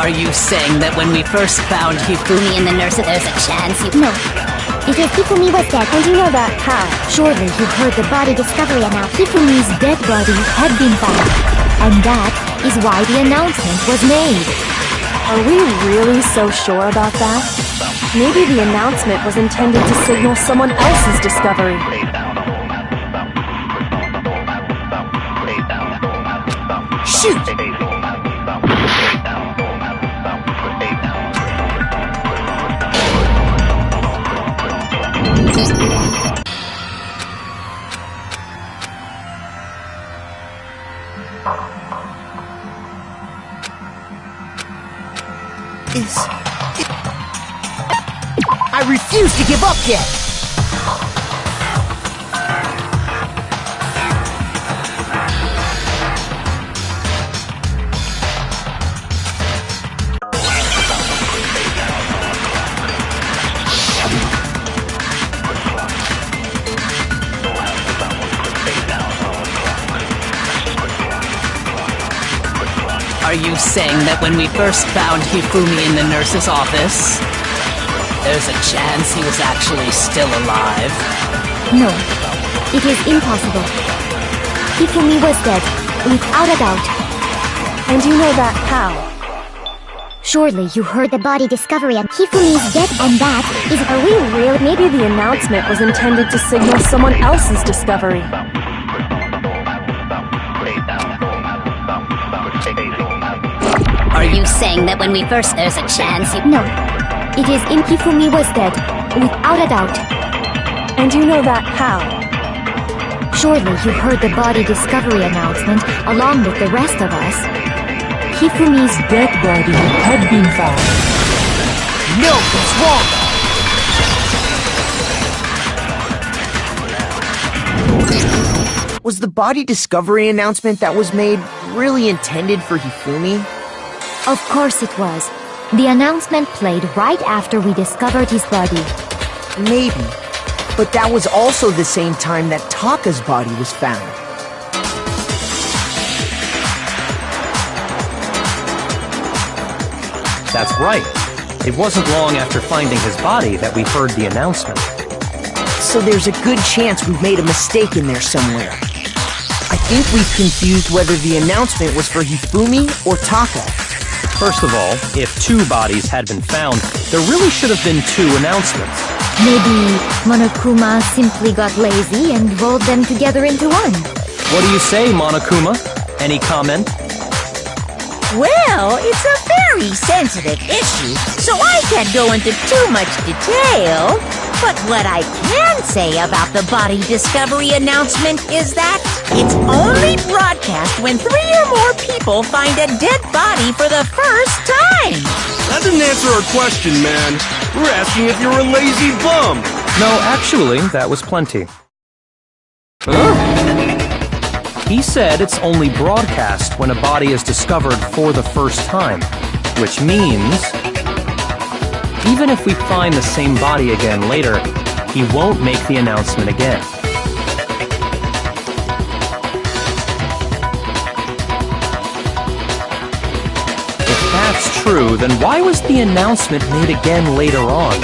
Are you saying that when we first found Hifumi in the nurse, there's a chance you... No. Because Hifumi was dead. And you know that how? Surely you heard the body discovery announcement. Hifumi's dead body had been found. And that is why the announcement was made. Are we really so sure about that? Maybe the announcement was intended to signal someone else's discovery. Shoot! I refuse to give up yet! Are you saying that when we first found Hifumi in the nurse's office, there's a chance he was actually still alive? No, it is impossible. Hifumi was dead, without a doubt. And you know that how? Surely you heard the body discovery and Hifumi's dead, and that is... Are we real? Maybe the announcement was intended to signal someone else's discovery. Are you saying that when we first... there's a chance you... No, it is in Hifumi was dead, without a doubt. And you know that how? Surely you heard the body discovery announcement along with the rest of us. Hifumi's dead body had been found. No, it's wrong! Was the body discovery announcement that was made really intended for Hifumi? Of course it was. The announcement played right after we discovered his body. Maybe. But that was also the same time that Taka's body was found. That's right. It wasn't long after finding his body that we heard the announcement. So there's a good chance we've made a mistake in there somewhere. I think we've confused whether the announcement was for Hifumi or Taka. First of all, if 2 bodies had been found, there really should have been 2 announcements. Maybe Monokuma simply got lazy and rolled them together into one. What do you say, Monokuma? Any comment? Well, it's a very sensitive issue, so I can't go into too much detail. But what I can say about the body discovery announcement is that it's only broadcast when 3 or more people find a dead body for the first time. That didn't answer our question, man. We're asking if you're a lazy bum. No, actually, that was plenty. He said it's only broadcast when a body is discovered for the first time, which means even if we find the same body again later, he won't make the announcement again. If that's true, then why was the announcement made again later on?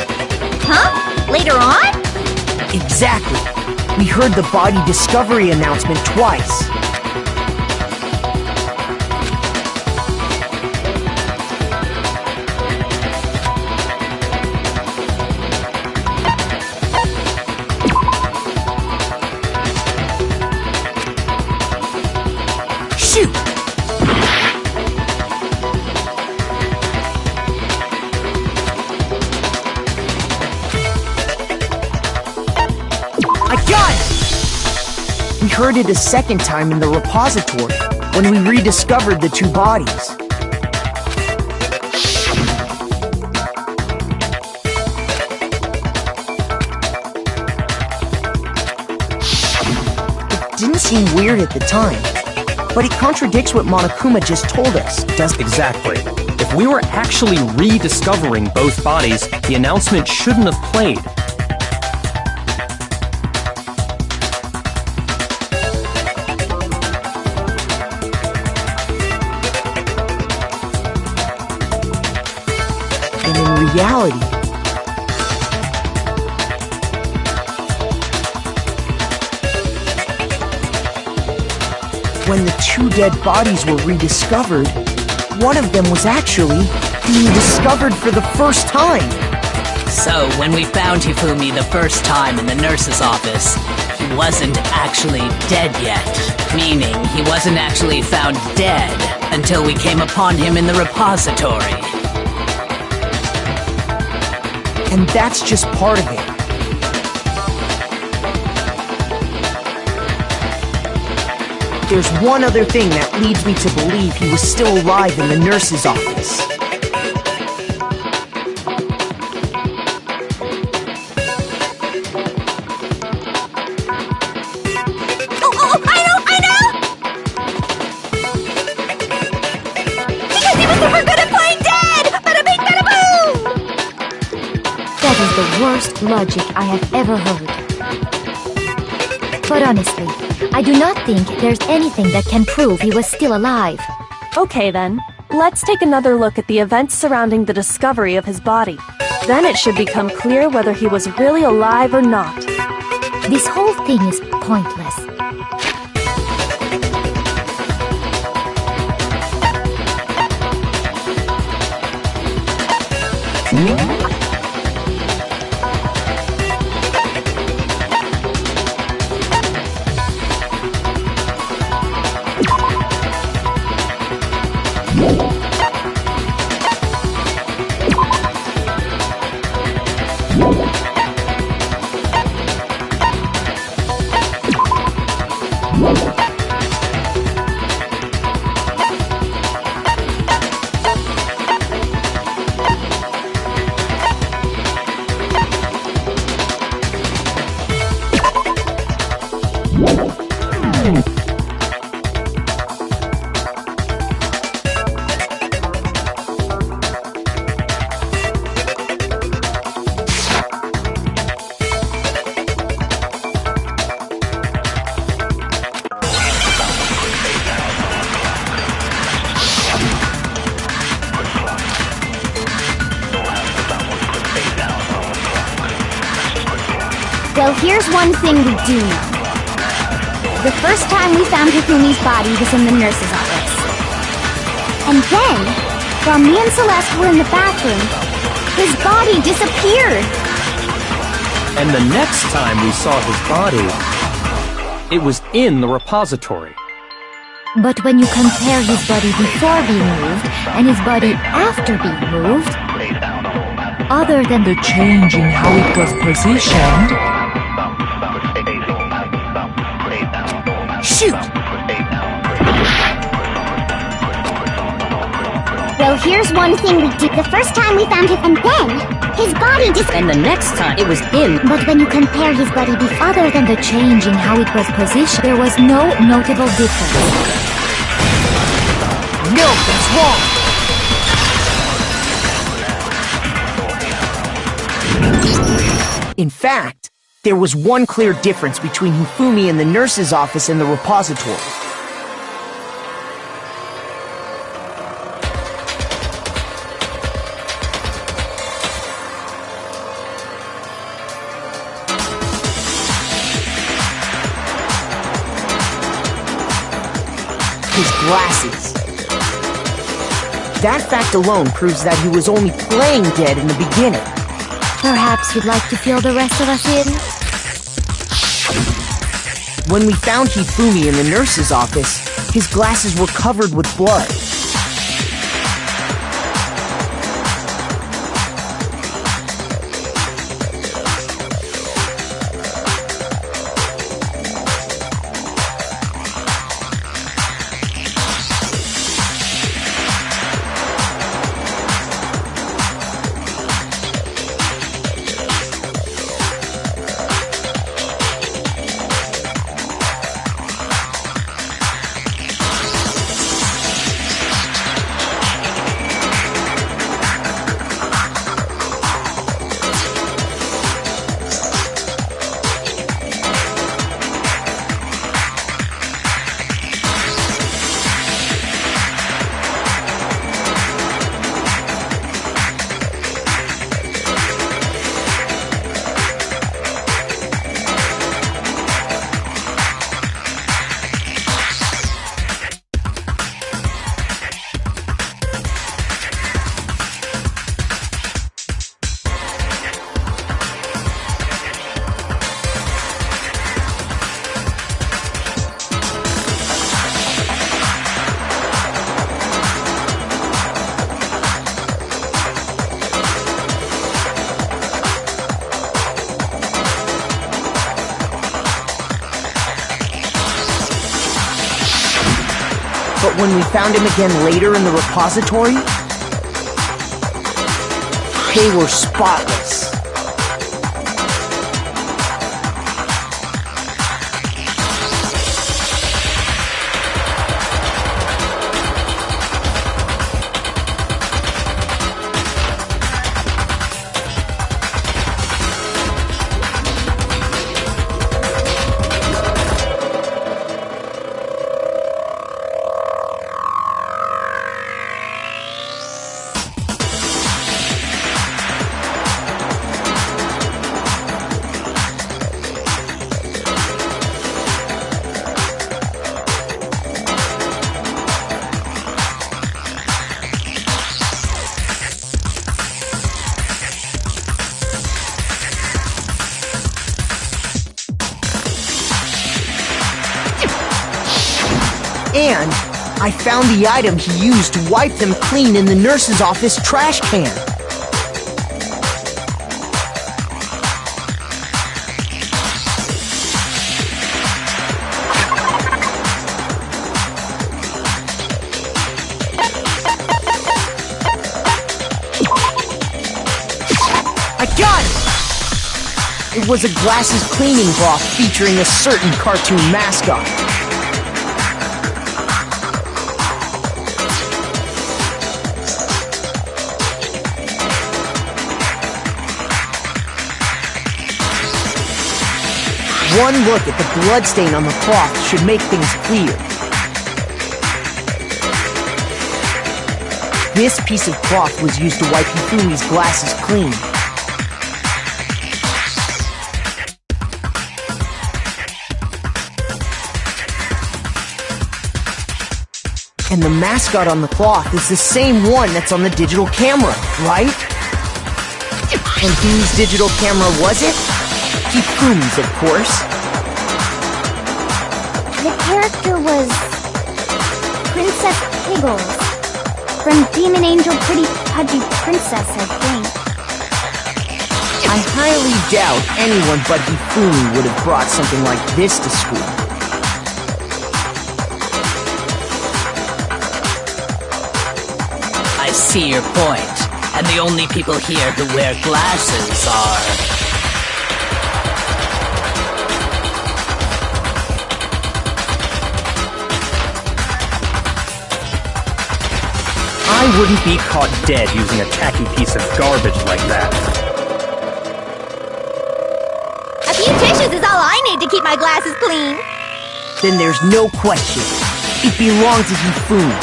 Huh? Later on? Exactly. We heard the body discovery announcement twice. Shoot! I got it! We heard it a second time in the repository, when we rediscovered the 2 bodies. It didn't seem weird at the time, but it contradicts what Monokuma just told us, doesn't it? Exactly. If we were actually rediscovering both bodies, the announcement shouldn't have played. reality. When the two dead bodies were rediscovered, one of them was actually being discovered for the first time. So, when we found Hifumi the first time in the nurse's office, he wasn't actually dead yet. Meaning, he wasn't actually found dead until we came upon him in the repository. And that's just part of it. There's one other thing that leads me to believe he was still alive in the nurse's office. I know! Because he was super good at playing dead! Bada bing, bada boom! That is the worst logic I have ever heard. But honestly, I do not think there's anything that can prove he was still alive. Okay then, let's take another look at the events surrounding the discovery of his body. Then it should become clear whether he was really alive or not. This whole thing is pointless. Well, here's one thing we do know. The first time we found Hifumi's body was in the nurse's office. And then, while me and Celeste were in the bathroom, his body disappeared. And the next time we saw his body, it was in the repository. But when you compare his body before being moved and his body after being moved, other than the change in how it was positioned... Shoot! Well, here's one thing we did. The first time we found him, and then his body And the next time, it was in. But when you compare his body before... Other than the change in how it was positioned, there was no notable difference. No, that's wrong! In fact, there was one clear difference between Hifumi in the nurse's office and the repository. His glasses. That fact alone proves that he was only playing dead in the beginning. Perhaps you'd like to fill the rest of us in? When we found Hifumi in the nurse's office, his glasses were covered with blood. But when we found him again later in the repository, they were spotless. And I found the item he used to wipe them clean in the nurse's office trash can. I got it! It was a glasses cleaning cloth featuring a certain cartoon mascot. One look at the bloodstain on the cloth should make things clear. This piece of cloth was used to wipe Hifumi's glasses clean. And the mascot on the cloth is the same one that's on the digital camera, right? And whose digital camera was it? Hifumi's, of course. The character was Princess Piggles from Demon Angel Pretty Pudgy Princess, I think. I highly doubt anyone but Hifumi would have brought something like this to school. I see your point, and the only people here who wear glasses are... I wouldn't be caught dead using a tacky piece of garbage like that. A few tissues is all I need to keep my glasses clean. Then there's no question. It belonged to Hifumi.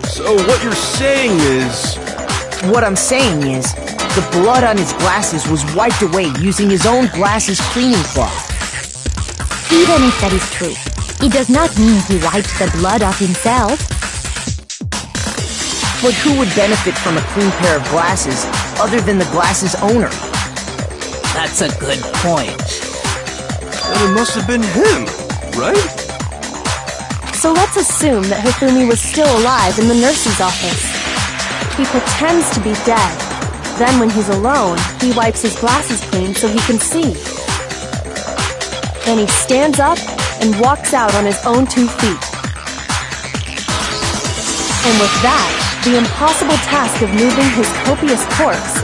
So what you're saying is... What I'm saying is, the blood on his glasses was wiped away using his own glasses cleaning cloth. Even if that is true, it does not mean he wiped the blood off himself. But who would benefit from a clean pair of glasses other than the glasses owner? That's a good point. Then it must have been him, right? So let's assume that Hifumi was still alive in the nurse's office. He pretends to be dead. Then when he's alone, he wipes his glasses clean so he can see. Then he stands up and walks out on his own 2 feet. And with that, the impossible task of moving his copious corpse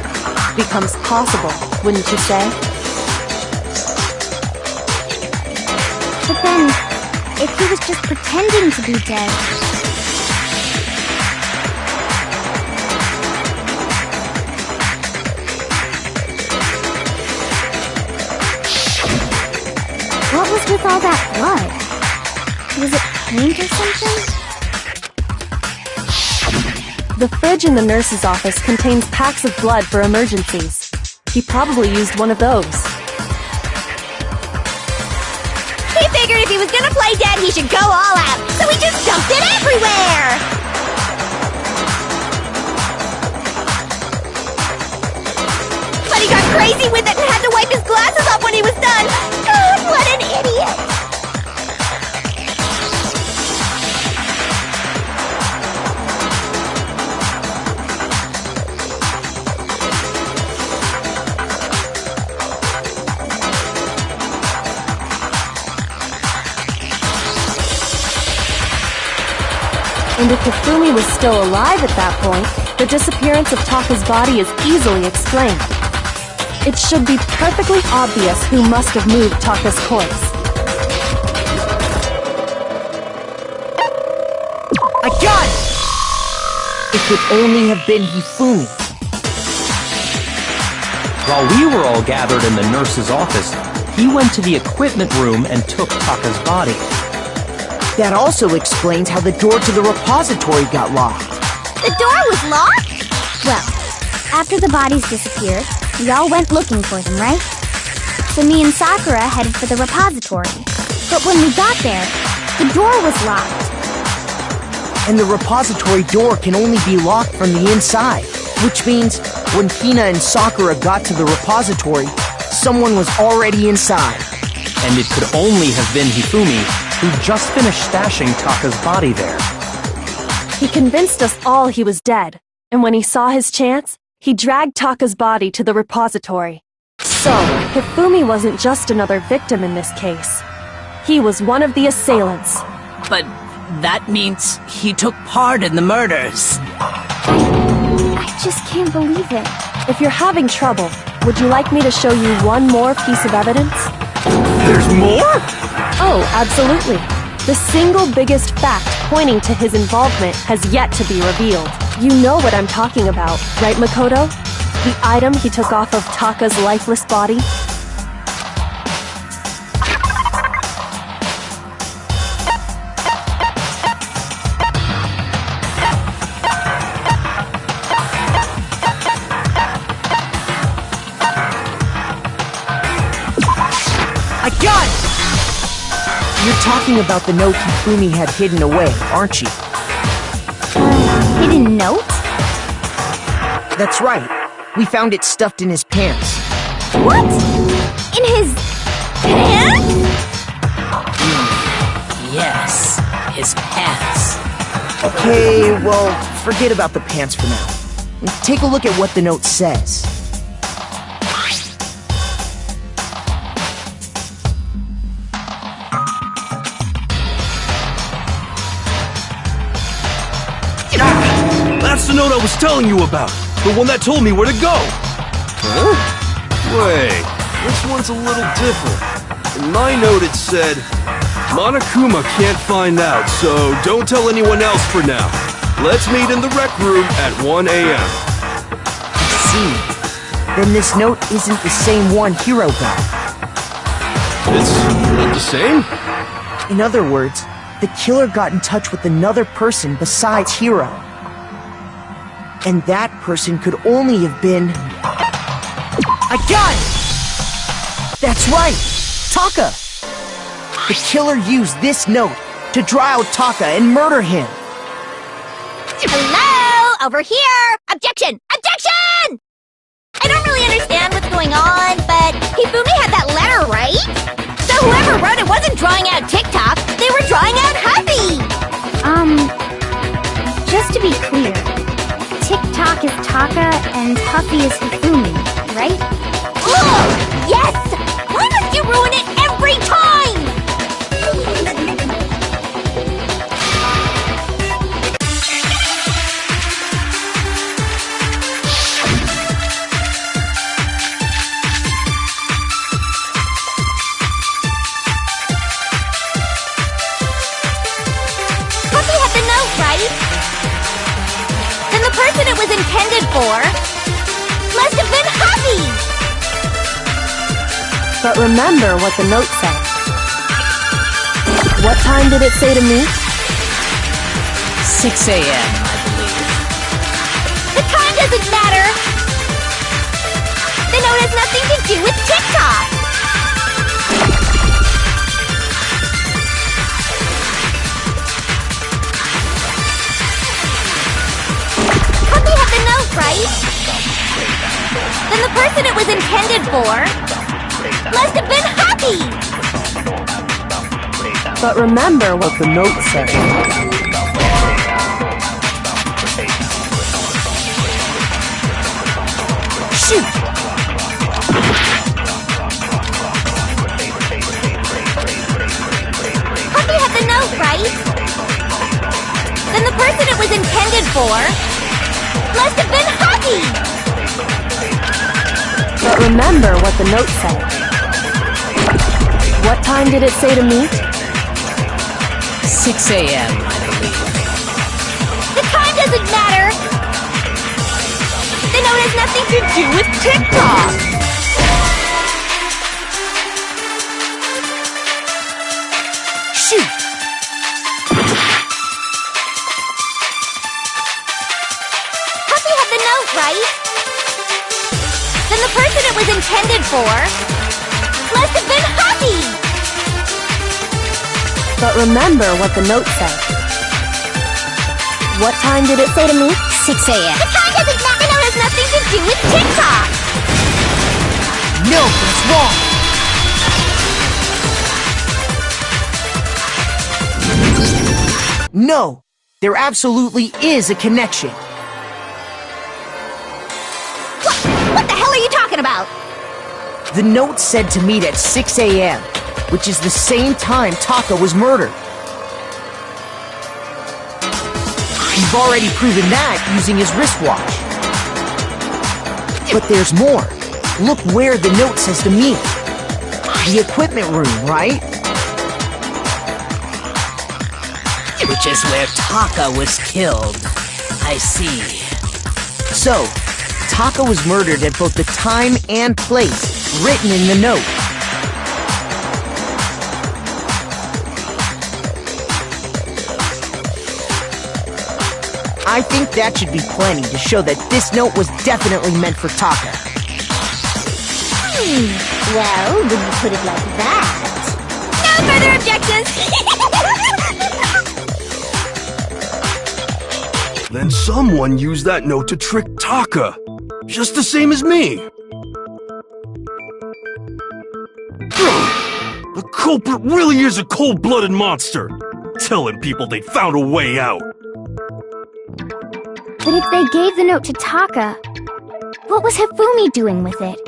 becomes possible, wouldn't you say? But then, if he was just pretending to be dead... What was with all that blood? Was it paint or something? The fridge in the nurse's office contains packs of blood for emergencies. He probably used one of those. He figured if he was gonna play dead, he should go all out, so he just dumped it everywhere! But he got crazy with it and had to wipe his glasses off when he was done! God, what an idiot! And if Hifumi was still alive at that point, the disappearance of Taka's body is easily explained. It should be perfectly obvious who must have moved Taka's corpse. I got it! It could only have been Hifumi. While we were all gathered in the nurse's office, he went to the equipment room and took Taka's body. That also explains how the door to the repository got locked. The door was locked? Well, after the bodies disappeared, we all went looking for them, right? So me and Sakura headed for the repository. But when we got there, the door was locked. And the repository door can only be locked from the inside, which means when Hina and Sakura got to the repository, someone was already inside. And it could only have been Hifumi, who just finished stashing Taka's body there. He convinced us all he was dead, and when he saw his chance, he dragged Taka's body to the repository. So, Hifumi wasn't just another victim in this case. He was one of the assailants. But that means he took part in the murders. I just can't believe it. If you're having trouble, would you like me to show you one more piece of evidence? There's more? Oh, absolutely. The single biggest fact pointing to his involvement has yet to be revealed. You know what I'm talking about, right, Makoto? The item he took off of Taka's lifeless body? I got it! You're talking about the note Hifumi had hidden away, aren't you? Hidden note? That's right. We found it stuffed in his pants. What? In his pants? Yes, his pants. Okay, well, forget about the pants for now. Take a look at what the note says. That's the note I was telling you about. The one that told me where to go. Huh? Wait, this one's a little different. In my note it said, Monokuma can't find out, so don't tell anyone else for now. Let's meet in the rec room at 1 a.m. I see. Then this note isn't the same one Hiro got. It's not the same? In other words, the killer got in touch with another person besides Hiro. And that person could only have been... I got it! That's right! Taka! The killer used this note to draw out Taka and murder him. Hello? Over here! Objection! Objection! I don't really understand what's going on, but Hifumi had that letter, right? So whoever wrote it wasn't drawing out TikTok, they were drawing out Huffy! Just to be clear, TikTok is Taka and Huffy is Hifumi, right? Ugh! Yes! Why must you ruin it every time? Huffy had the note, right? Then the person it was intended for must have been Huffy! But remember what the note said. What time did it say to meet? 6 a.m., I believe. The time doesn't matter! The note has nothing to do with TikTok! Huffy had the note, right? Then the person it was intended for must have been Huffy! But remember what the note said. Shoot! Huffy had the note, right? Then the person for must have been hockey! But remember what the note said. What time did it say to meet? 6 a.m., I believe. The time doesn't matter! The note has nothing to do with TikTok! Shoot! Puppy had the note, right? Then the person it was intended for must have been Hoppy! But remember what the note said. What time did it say to meet? 6 a.m. The time doesn't matter! The note has nothing to do with TikTok! No, that's wrong! No, there absolutely is a connection. What the hell are you talking about? The note said to meet at 6 a.m., which is the same time Taka was murdered. We've already proven that using his wristwatch. But there's more. Look where the note says to meet. The equipment room, right? Which is where Taka was killed. I see. So, Taka was murdered at both the time and place written in the note. I think that should be plenty to show that this note was definitely meant for Taka. Well, when you put it like that... No further objections! Then someone used that note to trick Taka. Just the same as me. The culprit really is a cold-blooded monster. Telling people they found a way out. But if they gave the note to Taka, what was Hifumi doing with it?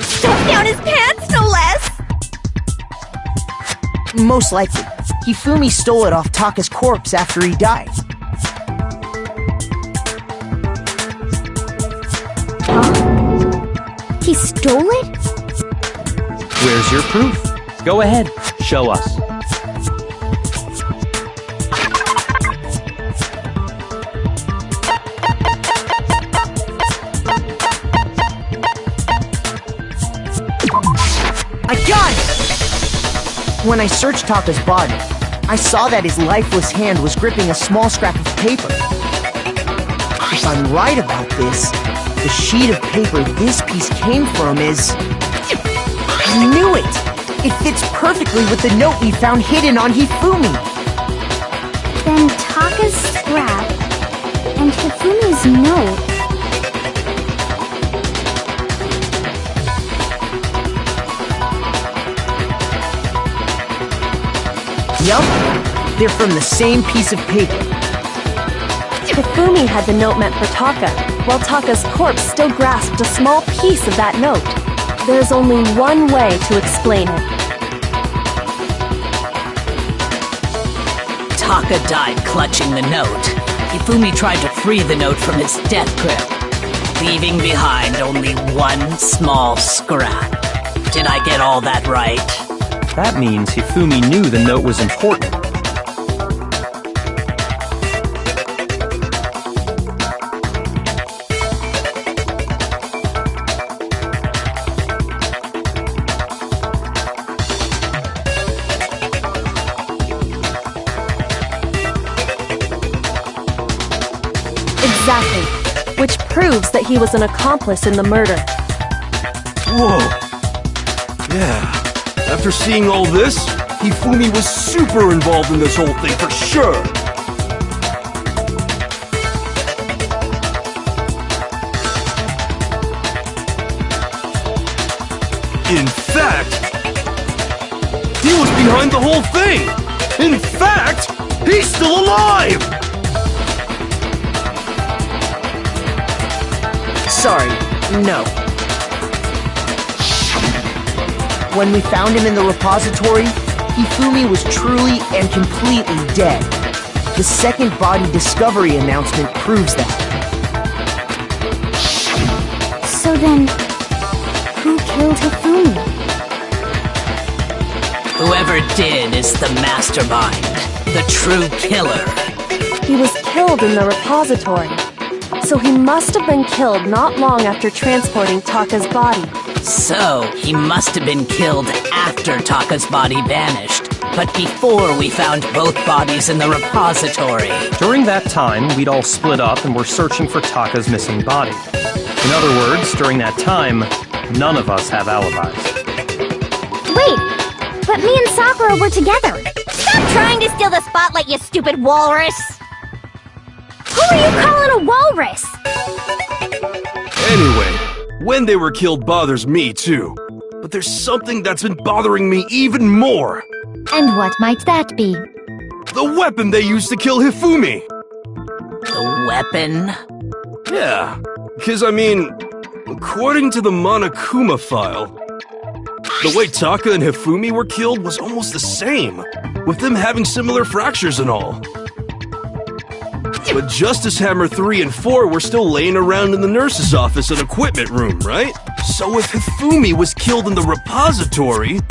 Stuffed down his pants, no less! Most likely, Hifumi stole it off Taka's corpse after he died. Huh? He stole it? Where's your proof? Go ahead, show us. I got it! When I searched Taka's body, I saw that his lifeless hand was gripping a small scrap of paper. If I'm right about this, the sheet of paper this piece came from is... I knew it! It fits perfectly with the note we found hidden on Hifumi! Then Taka's scrap and Hifumi's note... Yup, they're from the same piece of paper. Hifumi had the note meant for Taka, while Taka's corpse still grasped a small piece of that note. There's only one way to explain it. Taka died clutching the note. Hifumi tried to free the note from its death grip, leaving behind only one small scrap. Did I get all that right? That means Hifumi knew the note was important. Exactly. Which proves that he was an accomplice in the murder. Whoa. Yeah. After seeing all this, Hifumi was super involved in this whole thing for sure. In fact, he was behind the whole thing. In fact, he's still alive. Sorry, no. When we found him in the repository, Hifumi was truly and completely dead. The second body discovery announcement proves that. So then, who killed Hifumi? Whoever did is the mastermind, the true killer. He was killed in the repository, so he must have been killed not long after transporting Taka's body. So, he must have been killed after Taka's body vanished, but before we found both bodies in the repository. During that time, we'd all split up and were searching for Taka's missing body. In other words, during that time, none of us have alibis. Wait, but me and Sakura were together. Stop trying to steal the spotlight, you stupid walrus! Who are you calling a walrus? Anyway, when they were killed bothers me too. But there's something that's been bothering me even more. And what might that be? The weapon they used to kill Hifumi! The weapon? Yeah, because I mean, according to the Monokuma file, the way Taka and Hifumi were killed was almost the same, with them having similar fractures and all. But Justice Hammer 3 and 4 were still laying around in the nurse's office and equipment room, right? So if Hifumi was killed in the repository,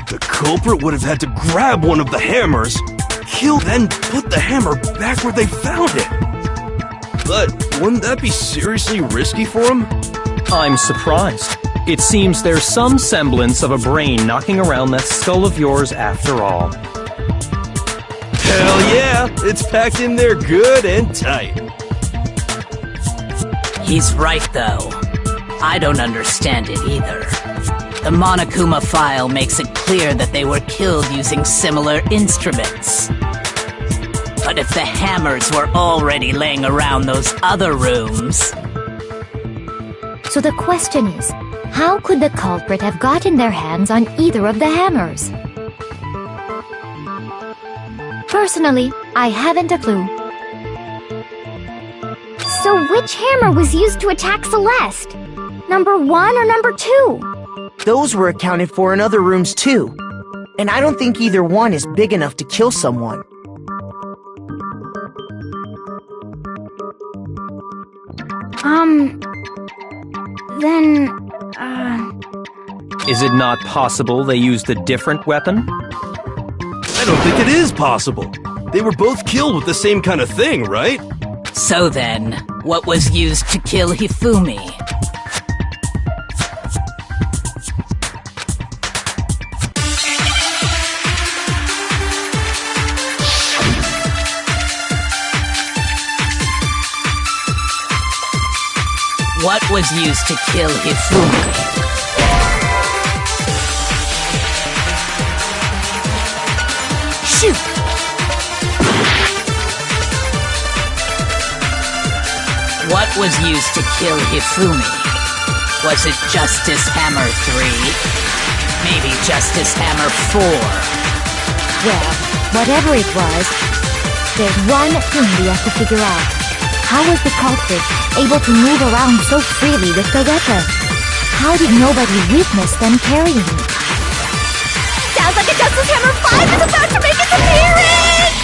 the culprit would have had to grab one of the hammers, kill, then put the hammer back where they found it. But wouldn't that be seriously risky for him? I'm surprised. It seems there's some semblance of a brain knocking around that skull of yours after all. Hell yeah! It's packed in there good and tight. He's right, though. I don't understand it either. The Monokuma file makes it clear that they were killed using similar instruments. But if the hammers were already laying around those other rooms... So the question is, how could the culprit have gotten their hands on either of the hammers? Personally, I haven't a clue. So which hammer was used to attack Celeste? Number 1 or number 2? Those were accounted for in other rooms too. And I don't think either one is big enough to kill someone. Then, Is it not possible they used a different weapon? I don't think it is possible. They were both killed with the same kind of thing, right? So then, what was used to kill Hifumi? What was used to kill Hifumi? Shoot! What was used to kill Hifumi? Was it Justice Hammer 3? Maybe Justice Hammer 4? Well, whatever it was, there's one thing we have to figure out. How was the culprit able to move around so freely with the weapon? How did nobody witness them carrying it? sounds like a Justice Hammer 5 is about to make its appearance!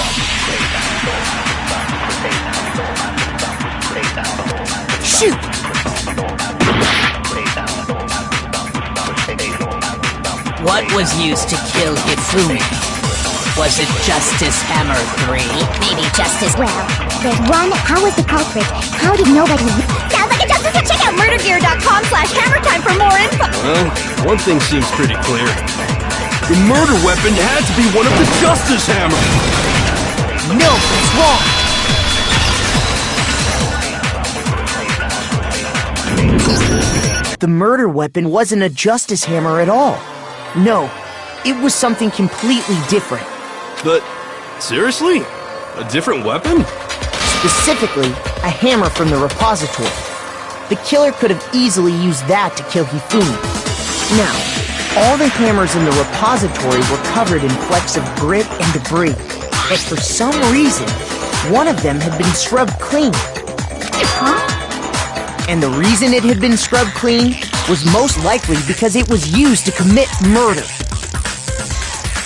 Shoot! What was used to kill Hifumi? Was it Justice Hammer 3? Maybe Justice... Well, there's one, how was the culprit? How did nobody... Sounds like a Justice Hammer! Check out murdergear.com/hammertime for more info! Well, one thing seems pretty clear. The murder weapon had to be one of the Justice Hammers! No, it's wrong! The murder weapon wasn't a Justice Hammer at all. No, it was something completely different. But, seriously? A different weapon? Specifically, a hammer from the repository. The killer could have easily used that to kill Hifumi. Now, all the hammers in the repository were covered in flecks of grit and debris, but for some reason, one of them had been scrubbed clean. Huh? And the reason it had been scrubbed clean was most likely because it was used to commit murder.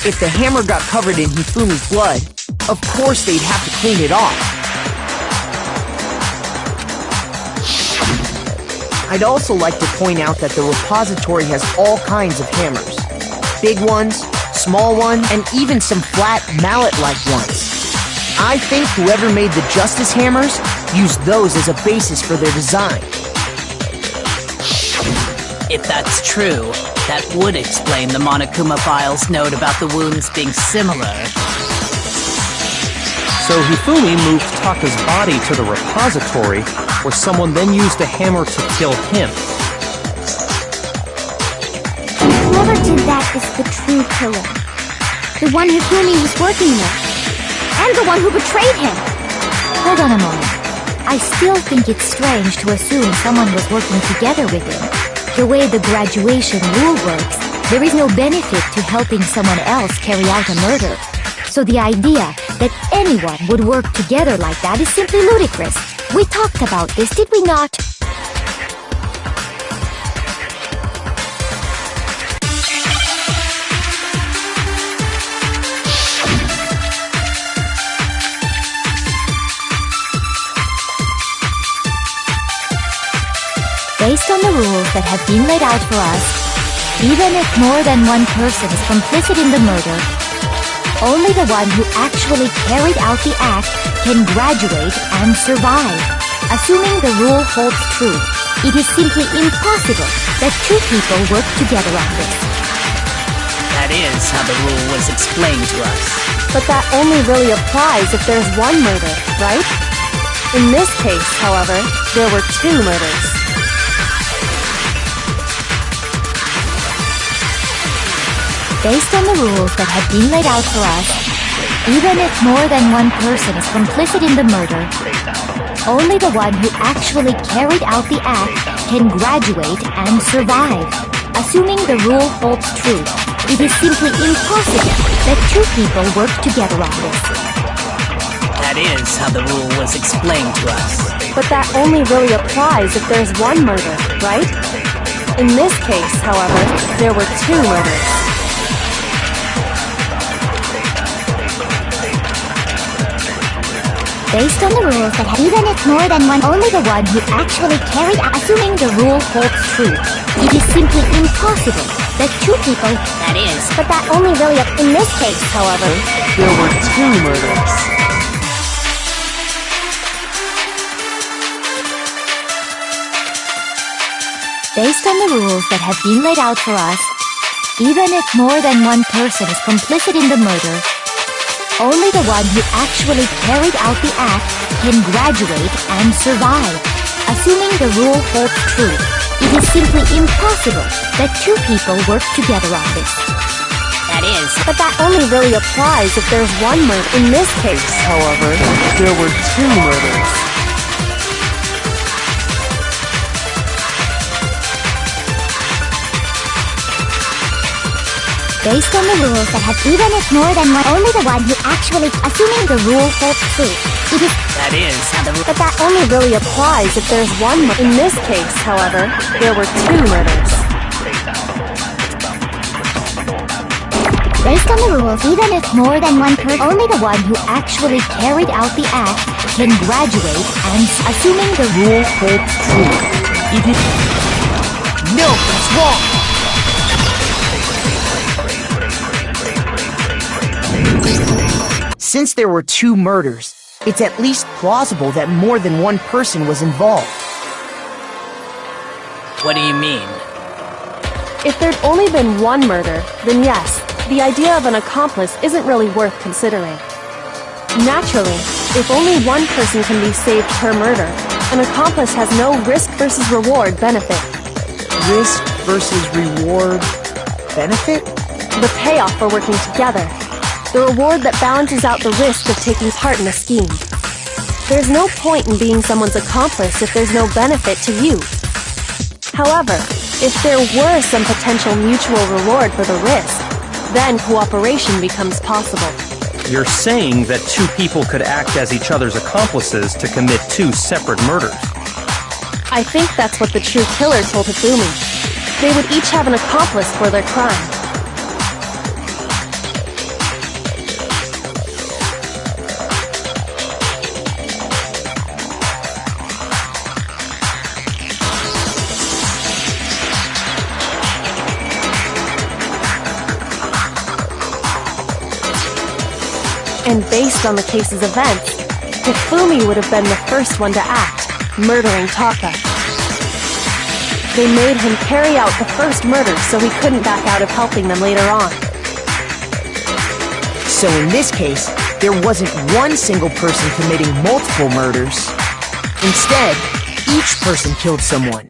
If the hammer got covered in Hifumi's blood, of course they'd have to clean it off. I'd also like to point out that the repository has all kinds of hammers. Big ones, small ones, and even some flat, mallet-like ones. I think whoever made the Justice Hammers used those as a basis for their design. If that's true, that would explain the Monokuma file's note about the wounds being similar. So Hifumi moved Taka's body to the repository, where someone then used a hammer to kill him. Whoever did that is the true killer. The one Hifumi was working with. And the one who betrayed him. Hold on a moment. I still think it's strange to assume someone was working together with him. The way the graduation rule works, there is no benefit to helping someone else carry out a murder. So the idea that anyone would work together like that is simply ludicrous. We talked about this, did we not? Based on the rules that have been laid out for us, even if more than one person is complicit in the murder, only the one who actually carried out the act can graduate and survive. Assuming the rule holds true, it is simply impossible that two people work together on this. That is how the rule was explained to us. But that only really applies if there's one murder, right? In this case, however, there were two murders. Based on the rules that have been laid out for us, even if more than one person is complicit in the murder, only the one who actually carried out the act can graduate and survive. Assuming the rule holds true, it is simply impossible that two people work together on this. That is how the rule was explained to us. But that only really applies if there's one murder, right? In this case, however, there were two murders. Based on the rules that have even if more than one, only the one who actually carried out, assuming the rule holds true, it is simply impossible that two people, That is. but that only really, in this case, however, There were two murders. based on the rules that have been laid out for us, even if more than one person is complicit in the murder, only the one who actually carried out the act can graduate and survive. Assuming the rule holds true, it is simply impossible that two people work together on this. That is. But that only really applies if there's one murder. In this case, However, there were two murders. Based on the rules that have even if more than one, only the one who actually, assuming the rule holds true, it is, That is how the rule. but that only really applies if there's one murder. In this case, however, there were two murders. based on the rules, even if more than one person, only the one who actually carried out the act can graduate and, assuming the rule holds true, it is, No, that's wrong! Since there were two murders, it's at least plausible that more than one person was involved. What do you mean? If there'd only been one murder, then yes, the idea of an accomplice isn't really worth considering. Naturally, if only one person can be saved per murder, an accomplice has no risk versus reward benefit. Risk versus reward benefit? The payoff for working together. The reward that balances out the risk of taking part in a scheme. There's no point in being someone's accomplice if there's no benefit to you. However, if there were some potential mutual reward for the risk, then cooperation becomes possible. You're saying that two people could act as each other's accomplices to commit two separate murders. I think that's what the true killer told Hifumi. they would each have an accomplice for their crime. And based on the case's events, Hifumi would have been the first one to act, murdering Taka. They made him carry out the first murder so he couldn't back out of helping them later on. So in this case, there wasn't one single person committing multiple murders. Instead, each person killed someone,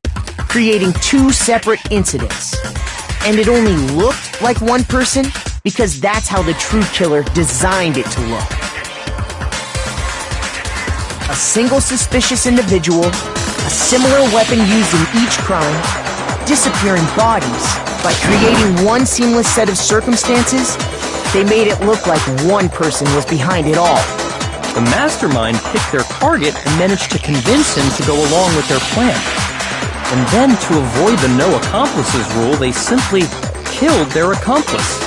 creating two separate incidents. And it only looked like one person because that's how the true killer designed it to look. A single suspicious individual, a similar weapon used in each crime, disappearing bodies. By creating one seamless set of circumstances, they made it look like one person was behind it all. The mastermind picked their target and managed to convince him to go along with their plan. And then, to avoid the no accomplices rule, they simply killed their accomplice.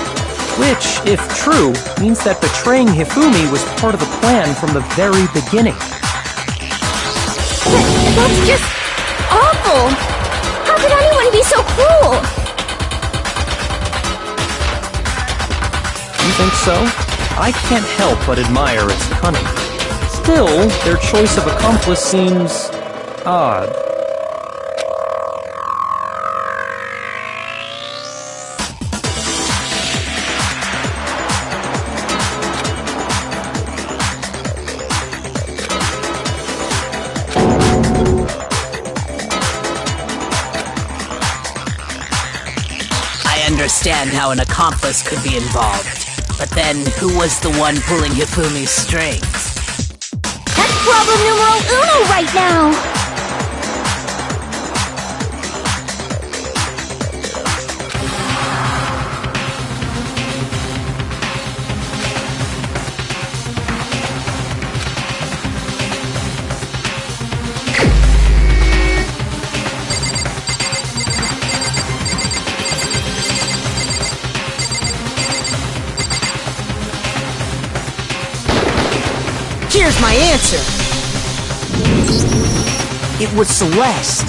Which, if true, means that betraying Hifumi was part of the plan from the very beginning. That's just awful! How could anyone be so cruel? You think so? I can't help but admire its cunning. Still, their choice of accomplice seems odd. I understand how an accomplice could be involved. But then, who was the one pulling Hifumi's strings? That's problem numero uno right now! Here's my answer. It was Celeste.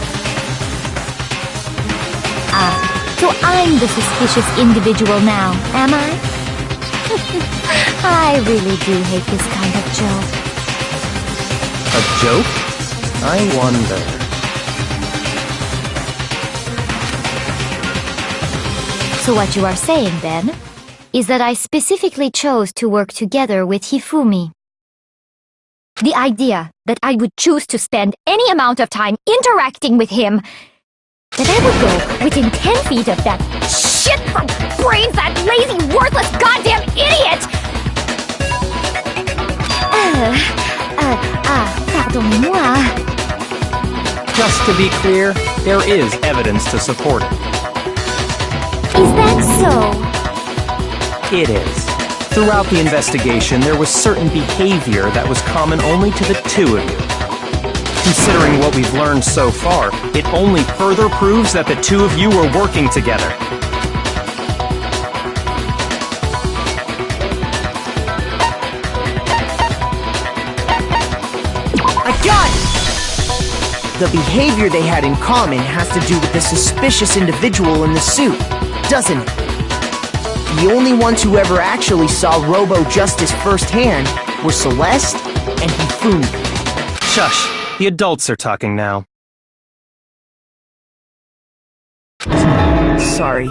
So I'm the suspicious individual now, am I? I really do hate this kind of joke. A joke? I wonder. So what you are saying, then, is that I specifically chose to work together with Hifumi. The idea that I would choose to spend any amount of time interacting with him, that I would go within 10 feet of that shit for brains, that lazy, worthless, goddamn idiot! Pardonnez-moi. Just to be clear, there is evidence to support it. Is that so? It is. Throughout the investigation, there was certain behavior that was common only to the two of you. Considering what we've learned so far, it only further proves that the two of you were working together. I got it! The behavior they had in common has to do with the suspicious individual in the suit, doesn't it? The only ones who ever actually saw Robo-Justice firsthand were Celeste and Hifumi. Shush, the adults are talking now. Sorry.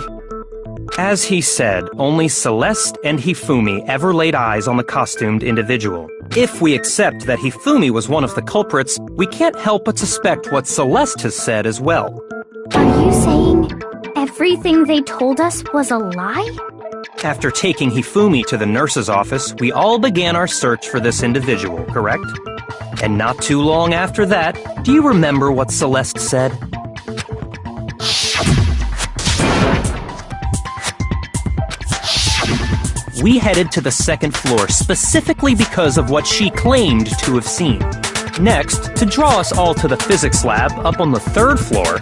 As he said, only Celeste and Hifumi ever laid eyes on the costumed individual. If we accept that Hifumi was one of the culprits, we can't help but suspect what Celeste has said as well. Are you saying everything they told us was a lie? After taking Hifumi to the nurse's office, we all began our search for this individual, correct? And not too long after that, do you remember what Celeste said? We headed to the second floor specifically because of what she claimed to have seen. Next, to draw us all to the physics lab up on the third floor,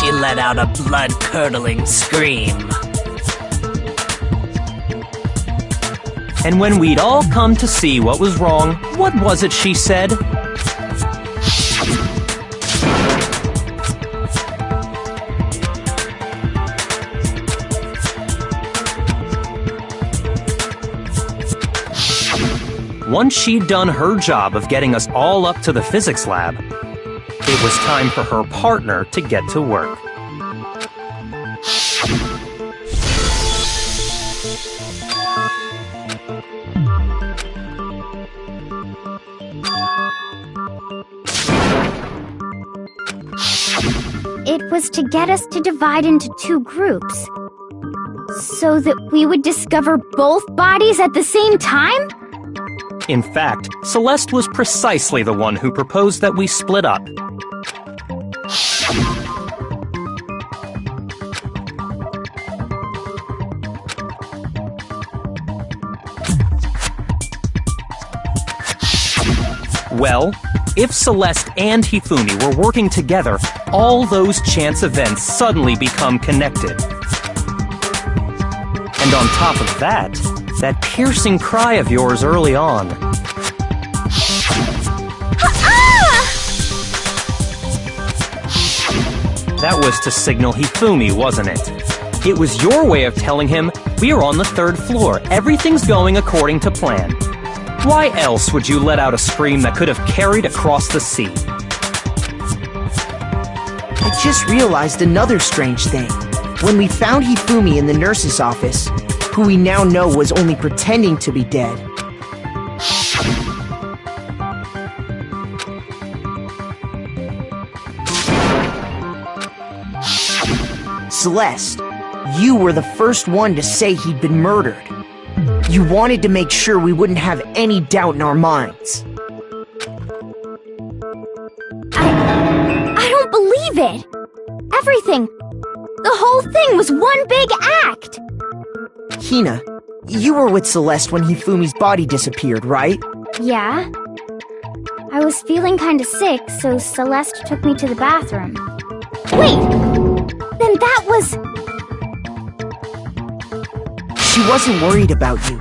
she let out a blood-curdling scream. And when we'd all come to see what was wrong, what was it she said? Once she'd done her job of getting us all up to the physics lab, it was time for her partner to get to work. It was to get us to divide into two groups, so that we would discover both bodies at the same time? In fact, Celeste was precisely the one who proposed that we split up. Well, if Celeste and Hifumi were working together, all those chance events suddenly become connected. And on top of that, that piercing cry of yours early on. That was to signal Hifumi, wasn't it? It was your way of telling him, we're on the 3rd floor, everything's going according to plan. Why else would you let out a scream that could have carried across the sea? I just realized another strange thing. When we found Hifumi in the nurse's office, who we now know was only pretending to be dead, Celeste, you were the first one to say he'd been murdered. You wanted to make sure we wouldn't have any doubt in our minds. I don't believe it! Everything, the whole thing was one big act! Hina, you were with Celeste when Hifumi's body disappeared, right? Yeah. I was feeling kinda sick, so Celeste took me to the bathroom. Wait! Then that was... She wasn't worried about you.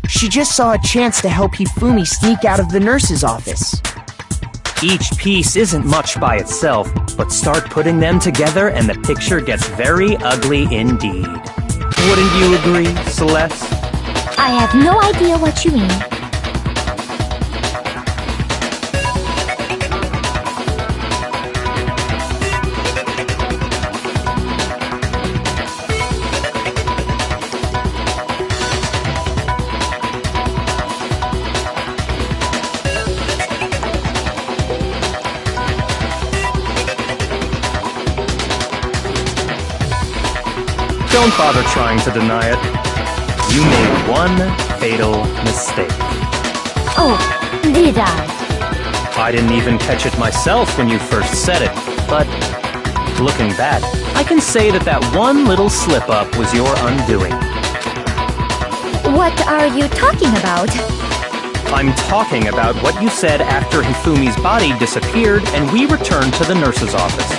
She just saw a chance to help Hifumi sneak out of the nurse's office. Each piece isn't much by itself, but start putting them together and the picture gets very ugly indeed. Wouldn't you agree, Celeste? I have no idea what you mean. Don't bother trying to deny it. You made one fatal mistake. Oh, did I? I didn't even catch it myself when you first said it, but looking back, I can say that that one little slip-up was your undoing. What are you talking about? I'm talking about what you said after Hifumi's body disappeared and we returned to the nurse's office.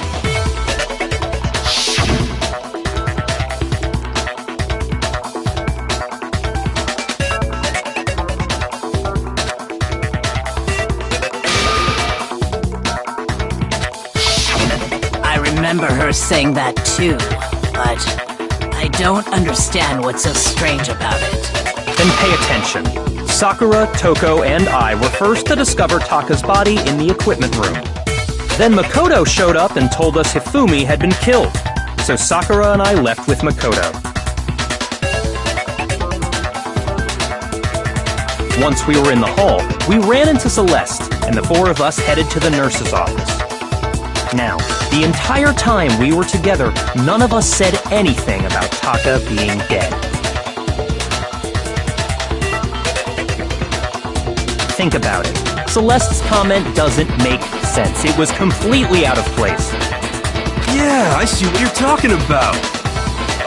I remember her saying that too, but I don't understand what's so strange about it. Then pay attention. Sakura, Toko, and I were first to discover Taka's body in the equipment room. Then Makoto showed up and told us Hifumi had been killed, so Sakura and I left with Makoto. Once we were in the hall, we ran into Celeste, and the four of us headed to the nurse's office. Now, the entire time we were together, none of us said anything about Taka being dead. Think about it. Celeste's comment doesn't make sense. It was completely out of place. Yeah, I see what you're talking about.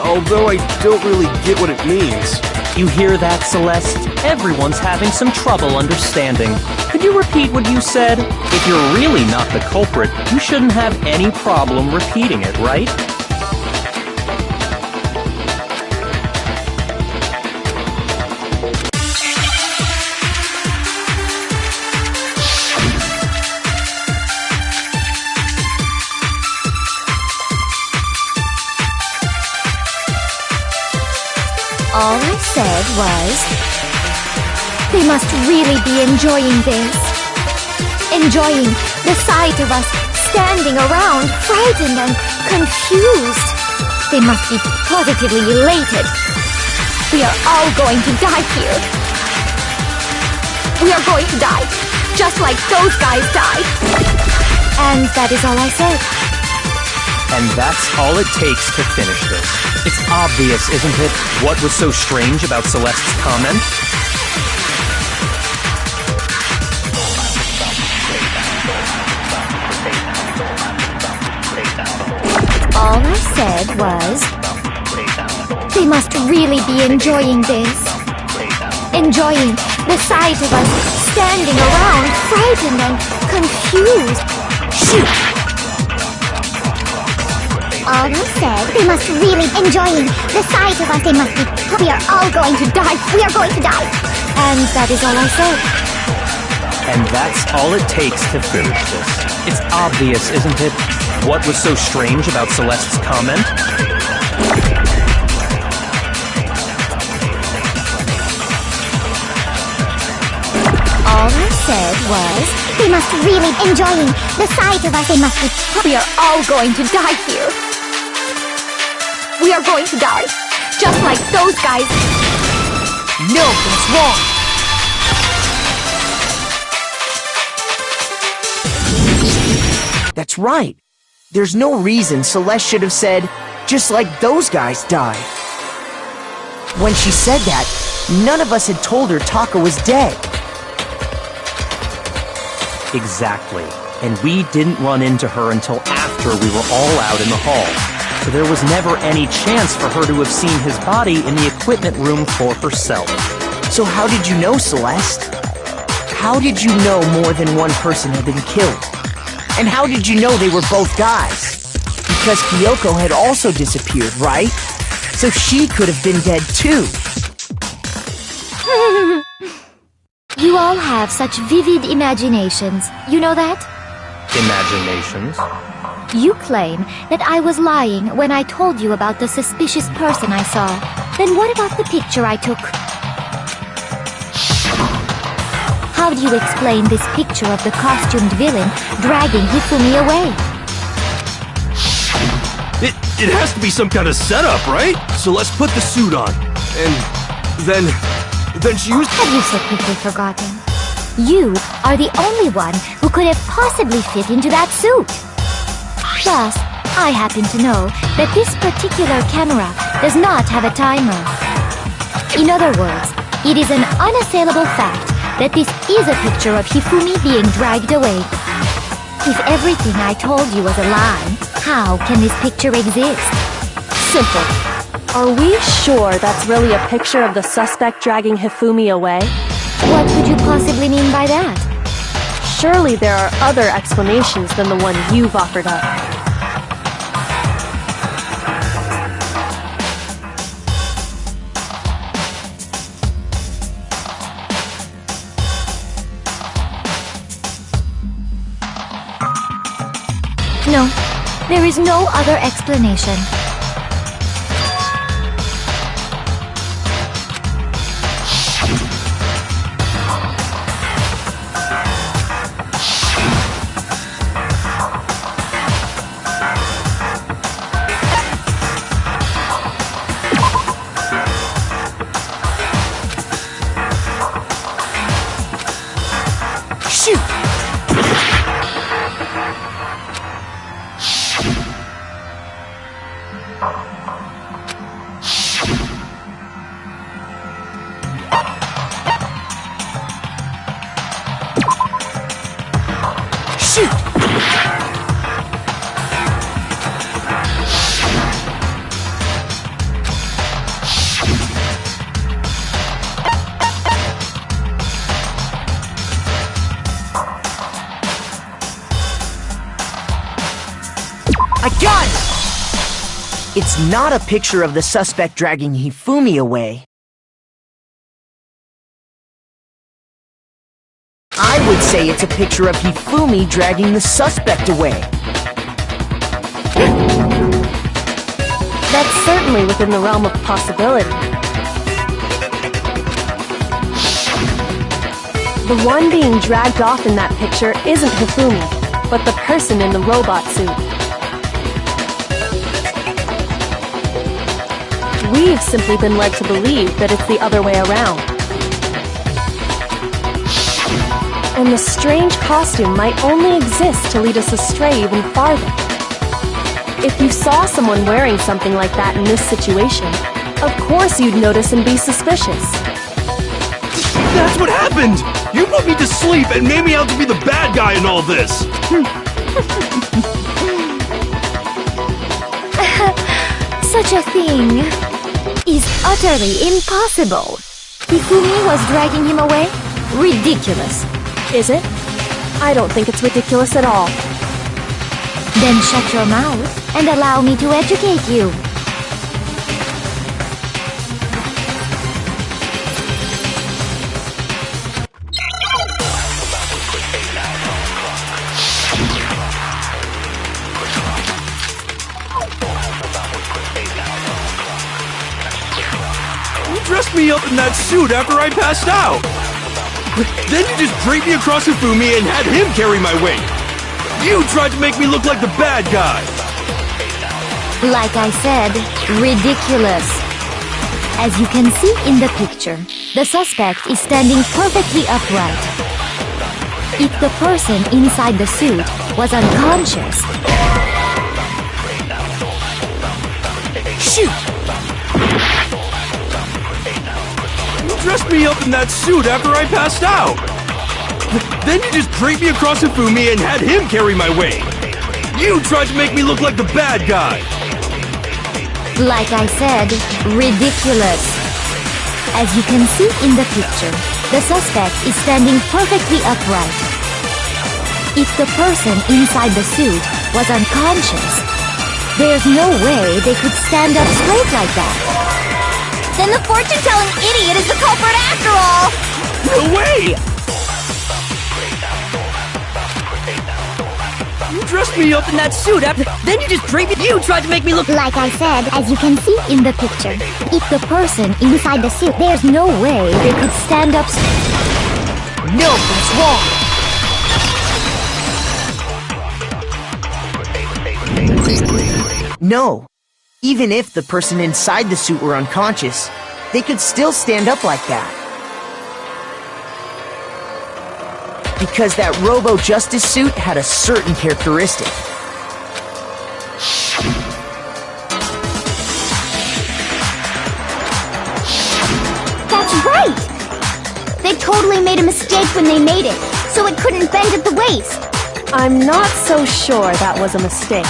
Although I don't really get what it means. You hear that, Celeste? Everyone's having some trouble understanding. Could you repeat what you said? If you're really not the culprit, you shouldn't have any problem repeating it, right? All I said was, they must really be enjoying this. Enjoying the sight of us standing around, frightened and confused. They must be positively elated. We are all going to die here. We are going to die, just like those guys died. And that is all I said. And that's all it takes to finish this. It's obvious, isn't it, what was so strange about Celeste's comment? All I said was, they must really be enjoying this. Enjoying the sight of us standing around, frightened and confused. Shoot! All I said, they must really enjoying the sight of us. They must be. We are all going to die. We are going to die. And that is all I said. And that's all it takes to finish this. It's obvious, isn't it, what was so strange about Celeste's comment? All I said was, they must really enjoying the sight of us. They must be. we are all going to die here. We are going to die, just like those guys. No, that's wrong. That's right. There's no reason Celeste should have said, just like those guys died. When she said that, none of us had told her Taka was dead. Exactly. And we didn't run into her until after we were all out in the hall. So there was never any chance for her to have seen his body in the equipment room for herself. So how did you know, Celeste? How did you know more than one person had been killed? And how did you know they were both guys? Because Kyoko had also disappeared, right? So she could have been dead too. You all have such vivid imaginations. You know that? Imaginations? You claim that I was lying when I told you about the suspicious person I saw. Then what about the picture I took? How do you explain this picture of the costumed villain dragging Hifumi away? It has to be some kind of setup, right? So let's put the suit on. And then she used... Have you so quickly forgotten? You are the only one who could have possibly fit into that suit. Plus, I happen to know that this particular camera does not have a timer. In other words, it is an unassailable fact that this is a picture of Hifumi being dragged away. If everything I told you was a lie, how can this picture exist? Simple. Are we sure that's really a picture of the suspect dragging Hifumi away? What could you possibly mean by that? Surely there are other explanations than the one you've offered up. No, there is no other explanation. Shoot! It's not a picture of the suspect dragging Hifumi away. I would say it's a picture of Hifumi dragging the suspect away. That's certainly within the realm of possibility. The one being dragged off in that picture isn't Hifumi, but the person in the robot suit. We've simply been led to believe that it's the other way around. And the strange costume might only exist to lead us astray even farther. If you saw someone wearing something like that in this situation, of course you'd notice and be suspicious. That's what happened! You put me to sleep and made me out to be the bad guy in all this! Such a thing is utterly impossible. Hifumi was dragging him away? Ridiculous. Is it? I don't think it's ridiculous at all. Then shut your mouth and allow me to educate you. You dressed me up in that suit after I passed out! Then you just draped me across Hifumi and had him carry my weight! You tried to make me look like the bad guy! Like I said, ridiculous. As you can see in the picture, the suspect is standing perfectly upright. If the person inside the suit was unconscious... Shoot! You dressed me up in that suit after I passed out! Then you just draped me across Hifumi and had him carry my weight! You tried to make me look like the bad guy! Like I said, ridiculous. As you can see in the picture, the suspect is standing perfectly upright. If the person inside the suit was unconscious, there's no way they could stand up straight like that. Then the fortune-telling idiot is the culprit after all! No way! You dressed me up in that suit after... Then you just draped me... You tried to make me look... Like I said, as you can see in the picture, if the person inside the suit, There's no way they could stand up No, that's wrong! No. Even if the person inside the suit were unconscious, they could still stand up like that. Because that Robo-Justice suit had a certain characteristic. that's right! They totally made a mistake when they made it, so it couldn't bend at the waist. I'm not so sure that was a mistake.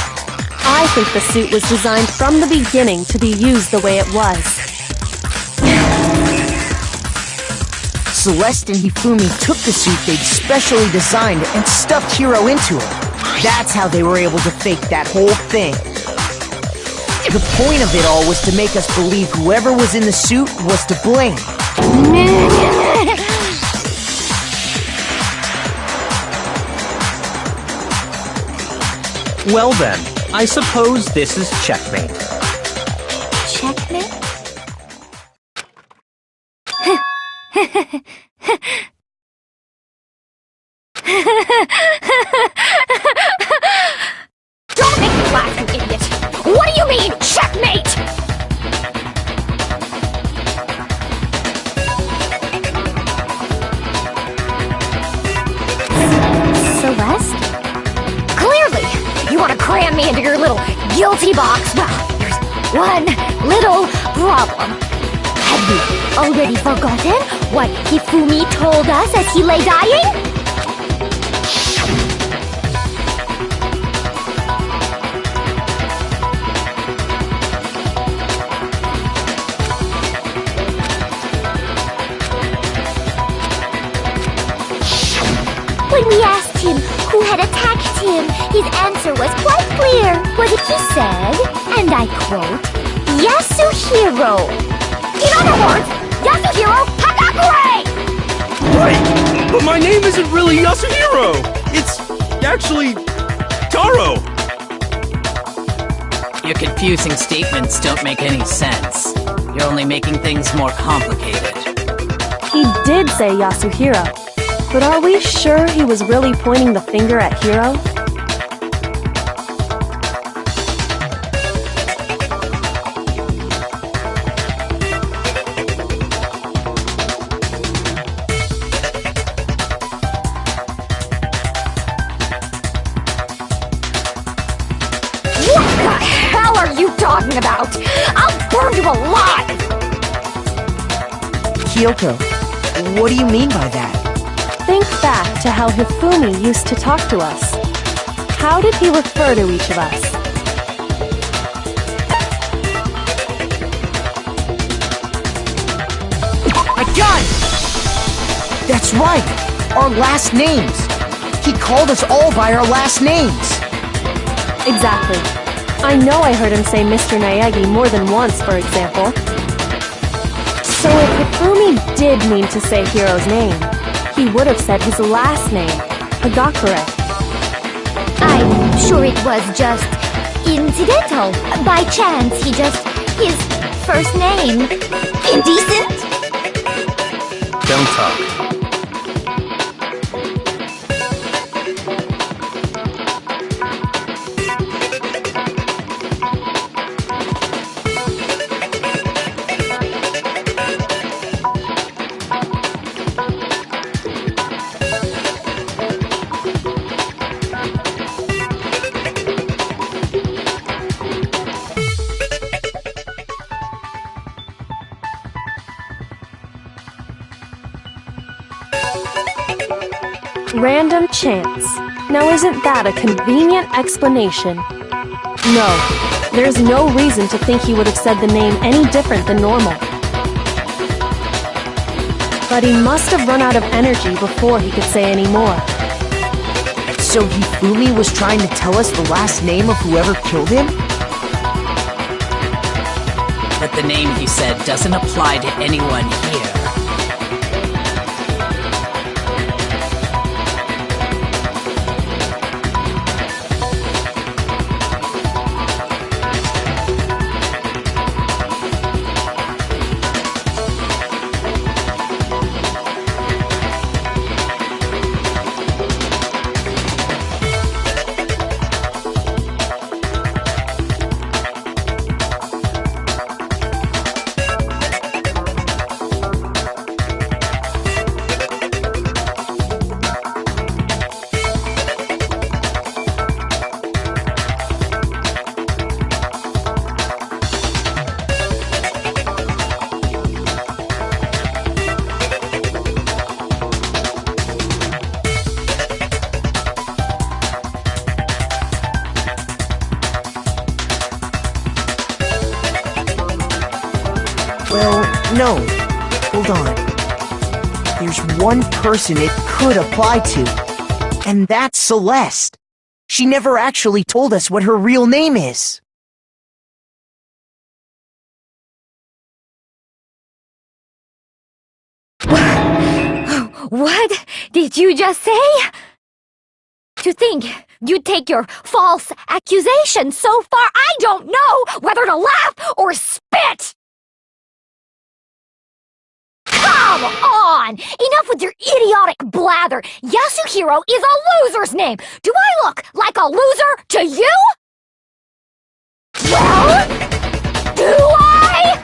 I think the suit was designed from the beginning to be used the way it was. Celeste and Hifumi took the suit they'd specially designed and stuffed Hiro into it. That's how they were able to fake that whole thing. The point of it all was to make us believe whoever was in the suit was to blame. Well then, I suppose this is checkmate. checkmate? Don't make me laugh, you idiot! What do you mean, checkmate? Celeste? Clearly, you want to cram me into your little guilty box. Well, there's one little problem. Have you already forgotten what Hifumi told us as he lay dying? When we asked him who had attacked him, him, his answer was quite clear. What did he said? And I quote, Yasuhiro. In other words, Yasuhiro Hagakure! Wait, but my name isn't really Yasuhiro! It's actually Taro! Your confusing statements don't make any sense. You're only making things more complicated. He did say Yasuhiro, but are we sure he was really pointing the finger at Hiro? What the hell are you talking about? I'll burn you alive! Kyoko, what do you mean by that? Think back to how Hifumi used to talk to us. How did he refer to each of us? I got it! That's right! Our last names! He called us all by our last names! Exactly. I know I heard him say Mr. Naegi more than once, for example. So if Hifumi did mean to say Hiro's name, he would have said his last name, Hagakure. I'm sure it was just incidental. By chance, his first name. Indecent? Don't talk. Random chance. Now isn't that a convenient explanation? No, there's no reason to think he would have said the name any different than normal. But he must have run out of energy before he could say any more. So Hifumi was trying to tell us the last name of whoever killed him? But the name he said doesn't apply to anyone here. Well, no. Hold on. There's one person it could apply to, and that's Celeste. She never actually told us what her real name is. What did you just say? To think you'd take your false accusation so far, I don't know whether to laugh or spit! Come on! Enough with your idiotic blather! Yasuhiro is a loser's name! Do I look like a loser to you? Well, do I?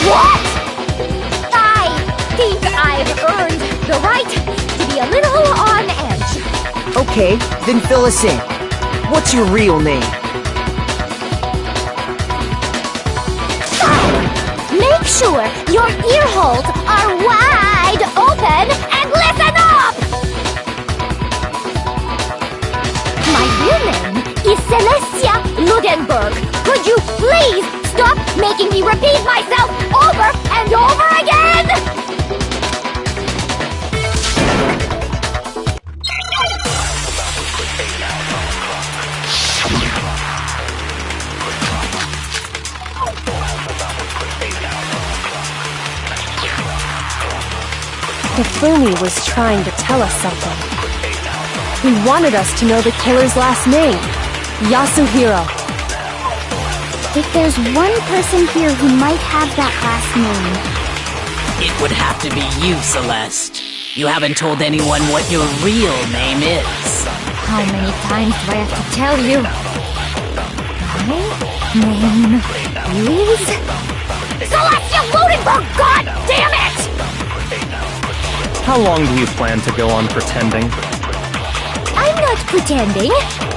What? I think I've earned the right to be a little on edge. Okay, then fill us in. What's your real name? Fine. Make sure your ear holes are wide open and listen up! Celestia Ludenberg, could you please stop making me repeat myself over and over again? Hifumi was trying to tell us something. He wanted us to know the killer's last name, Yasuhiro. If there's one person here who might have that last name... It would have to be you, Celeste. You haven't told anyone what your real name is. How many times do I have to tell you? My name is... Celestia Ludenberg, god damn it! How long do you plan to go on pretending? I'm not pretending.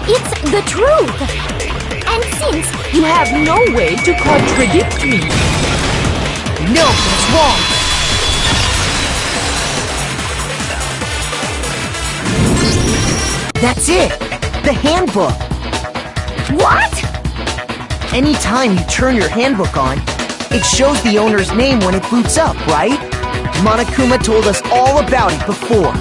It's the truth. And since you have no way to contradict me... No, that's wrong! That's it! The handbook! What? Anytime you turn your handbook on, it shows the owner's name when it boots up, right? Monokuma told us all about it before.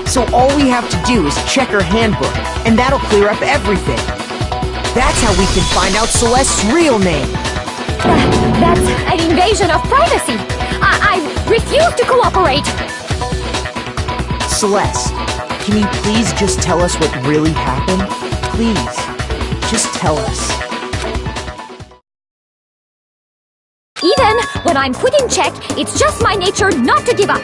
So all we have to do is check her handbook, and that'll clear up everything. That's how we can find out Celeste's real name. That's an invasion of privacy. I refuse to cooperate. Celeste, can you please just tell us what really happened? Please, just tell us. Even when I'm put in check, it's just my nature not to give up.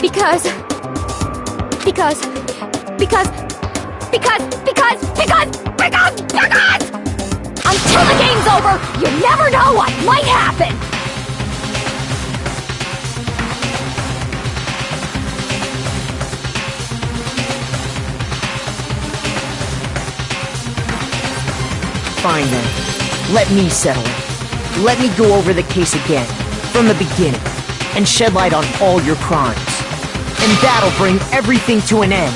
Because until the game's over, you never know what might happen! Fine then. Let me settle it. Let me go over the case again, from the beginning, and shed light on all your crimes. And that'll bring everything to an end.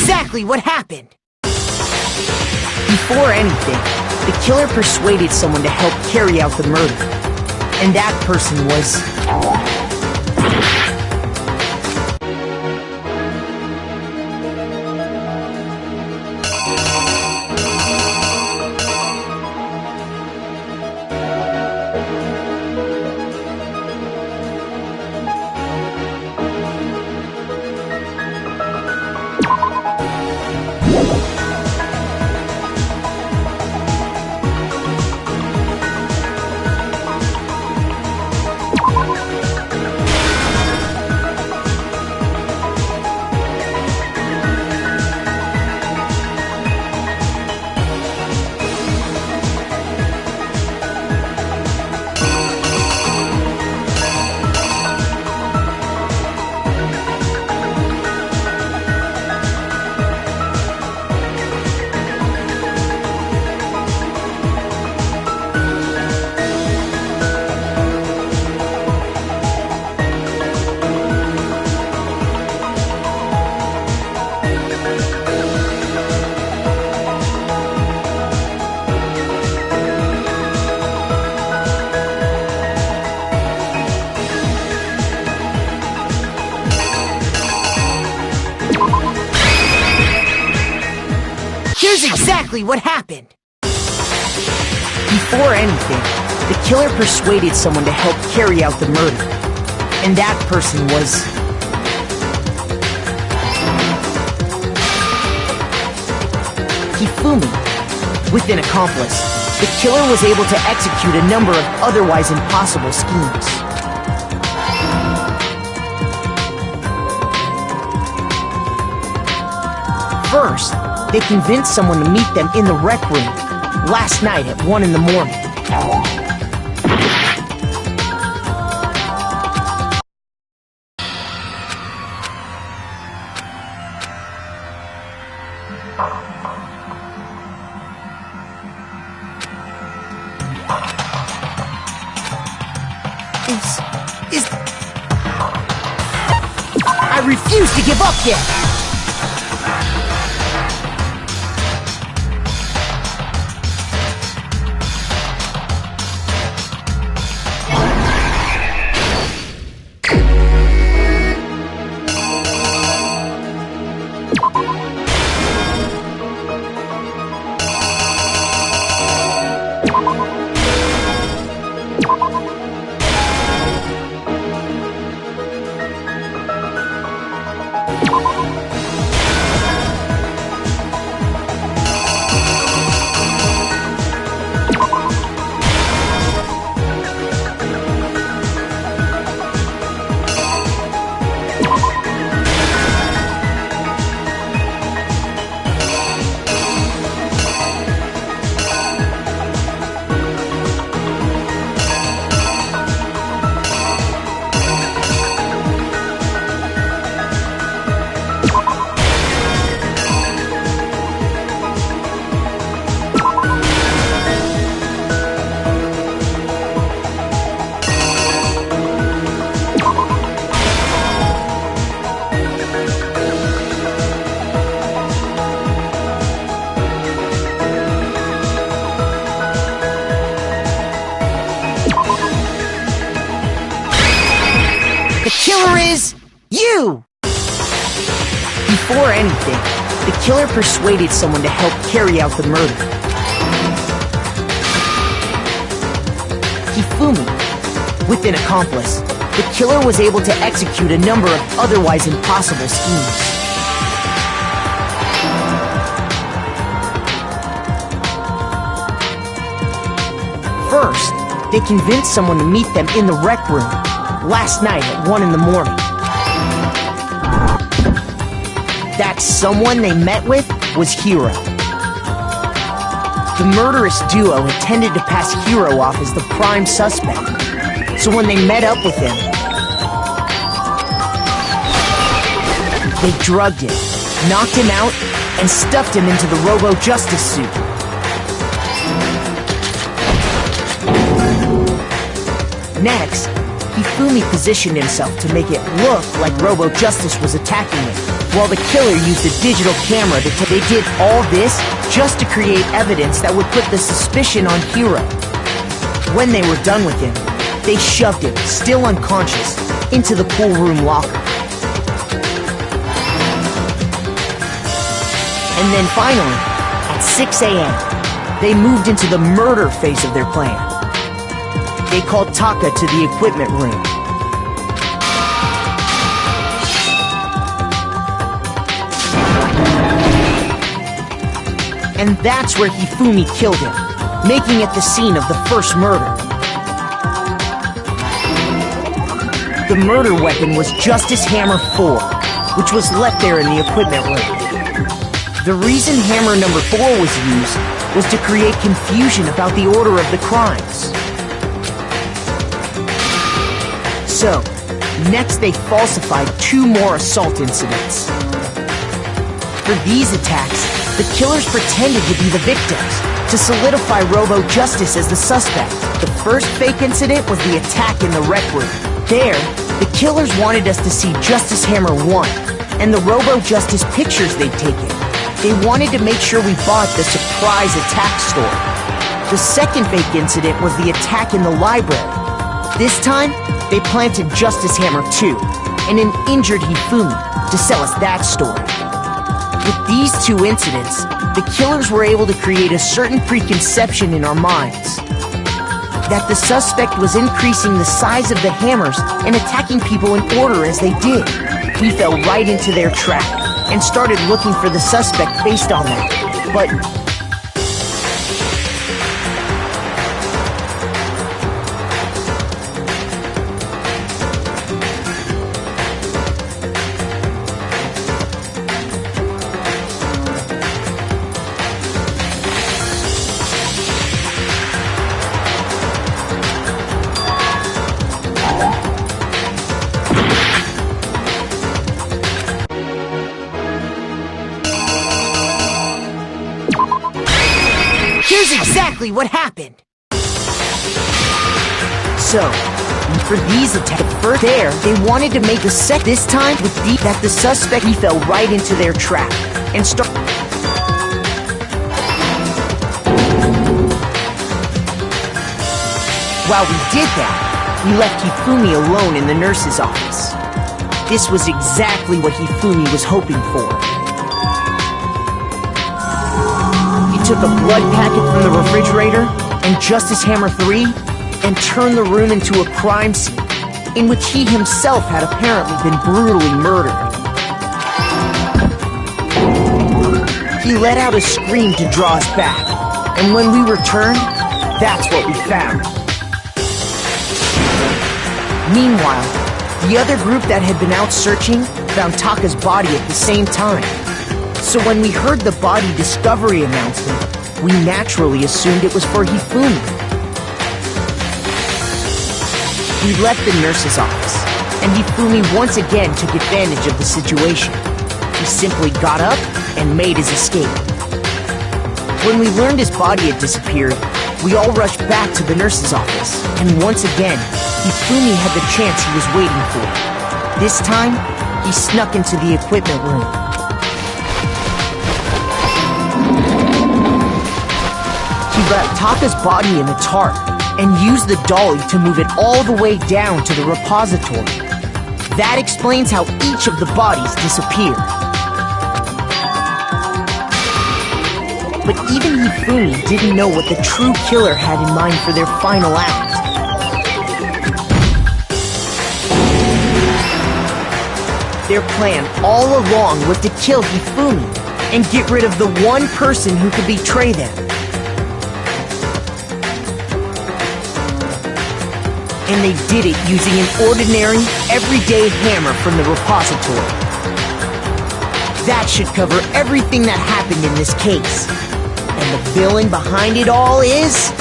exactly what happened! Before anything, the killer persuaded someone to help carry out the murder. And that person was... Here's exactly what happened! Before anything, the killer persuaded someone to help carry out the murder. And that person was... Hifumi. With an accomplice, the killer was able to execute a number of otherwise impossible schemes. First, they convinced someone to meet them in the rec room last night at 1 in the morning. I refuse to give up yet! The killer is... you! Before anything, the killer persuaded someone to help carry out the murder. Hifumi. With an accomplice, the killer was able to execute a number of otherwise impossible schemes. First, they convinced someone to meet them in the rec room last night at 1 in the morning. That someone they met with was Hiro. The murderous duo intended to pass Hiro off as the prime suspect, so when they met up with him, they drugged him, knocked him out, and stuffed him into the Robo-Justice suit. Next, Hifumi positioned himself to make it look like Robo-Justice was attacking him. while the killer used a digital camera they did all this just to create evidence that would put the suspicion on Hiro. When they were done with him, they shoved him, still unconscious, into the pool room locker. And then finally, at 6 a.m., they moved into the murder phase of their plan. They called Taka to the equipment room. And that's where Hifumi killed him, making it the scene of the first murder. The murder weapon was Justice Hammer 4, which was left there in the equipment room. The reason Hammer number 4 was used was to create confusion about the order of the crimes. So, next they falsified 2 more assault incidents. For these attacks, the killers pretended to be the victims, to solidify Robo-Justice as the suspect. The first fake incident was the attack in the rec room. There, the killers wanted us to see Justice Hammer 1, and the Robo-Justice pictures they'd taken. They wanted to make sure we bought the surprise attack store. The second fake incident was the attack in the library. This time, they planted Justice Hammer 2, and an injured Hifumi, to sell us that story. With these 2 incidents, the killers were able to create a certain preconception in our minds that the suspect was increasing the size of the hammers and attacking people in order as they did. We fell right into their trap and started looking for the suspect based on that. But here's exactly what happened. So, for these attacks, first there, they wanted to make a set this time with that the suspect fell right into their trap and While we did that, we left Hifumi alone in the nurse's office. This was exactly what Hifumi was hoping for. Took a blood packet from the refrigerator and Justice Hammer 3 and turned the room into a crime scene in which he himself had apparently been brutally murdered. He let out a scream to draw us back, and when we returned, that's what we found. Meanwhile, the other group that had been out searching found Taka's body at the same time. So when we heard the body discovery announcement, we naturally assumed it was for Hifumi. We left the nurse's office, and Hifumi once again took advantage of the situation. He simply got up and made his escape. When we learned his body had disappeared, we all rushed back to the nurse's office, and once again, Hifumi had the chance he was waiting for. This time, he snuck into the equipment room. He wrapped Taka's body in the tarp and used the dolly to move it all the way down to the repository. That explains how each of the bodies disappeared. But even Hifumi didn't know what the true killer had in mind for their final act. Their plan all along was to kill Hifumi and get rid of the one person who could betray them. And they did it using an ordinary, everyday hammer from the repository. That should cover everything that happened in this case. And the villain behind it all is...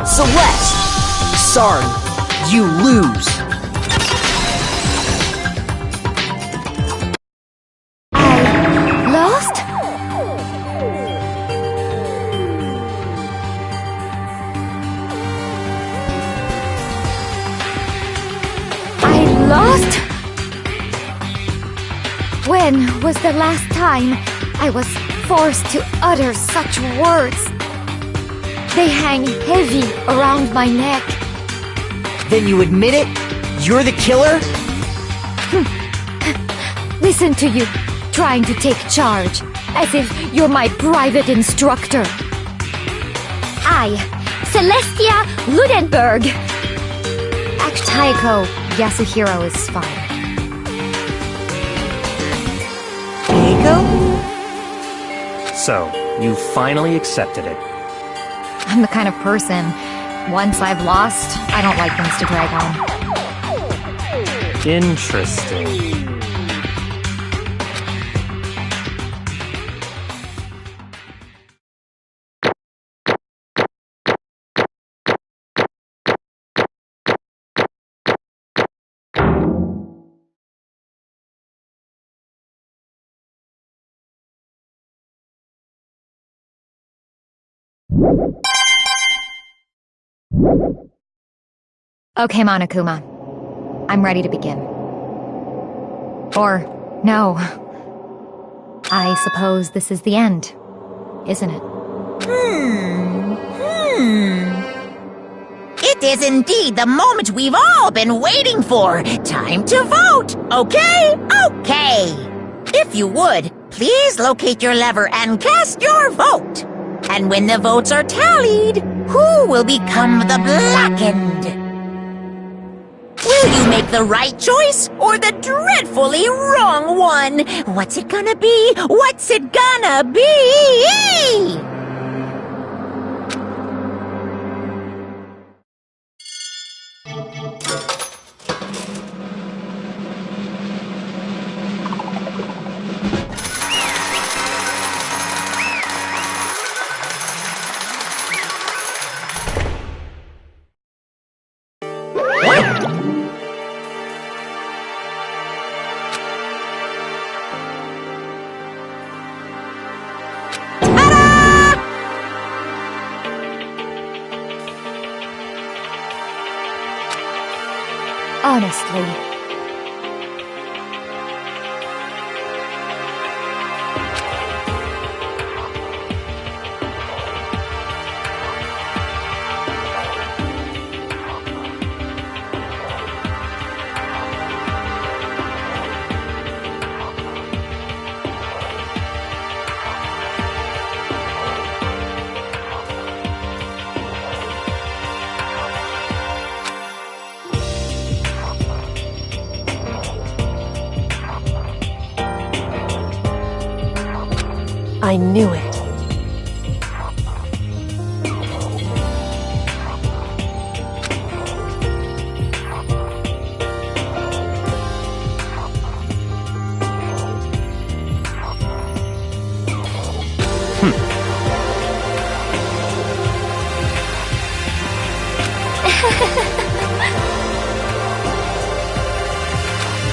Celeste! Sorry, you lose. lost? When was the last time I was forced to utter such words? They hang heavy around my neck. Then you admit it? You're the killer? Listen to you, trying to take charge, as if you're my private instructor. I, Celestia Ludenberg. Taiko, Yasuhiro is fine. Keiko? So, you finally accepted it. I'm the kind of person, once I've lost, I don't like things to drag on. Interesting. Okay, Monokuma. I'm ready to begin. Or, no. I suppose this is the end, isn't it? It is indeed the moment we've all been waiting for. Time to vote, okay? Okay. If you would, please locate your lever and cast your vote. And when the votes are tallied, who will become the blackened? Will you make the right choice or the dreadfully wrong one? What's it gonna be? What's it gonna be? Honestly. I knew it.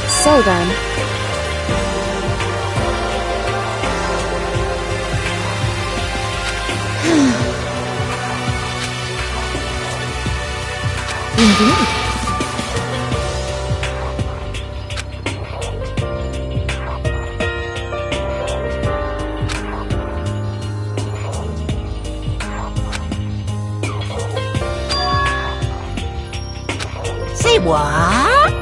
So then... Indeed. Say what?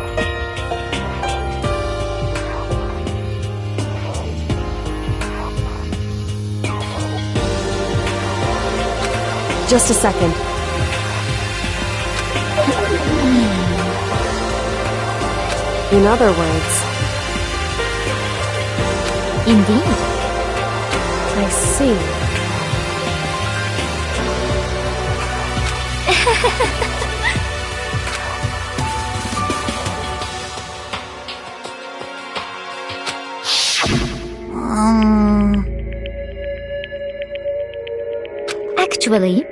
Just a second. In other words... Indeed. I see. Actually...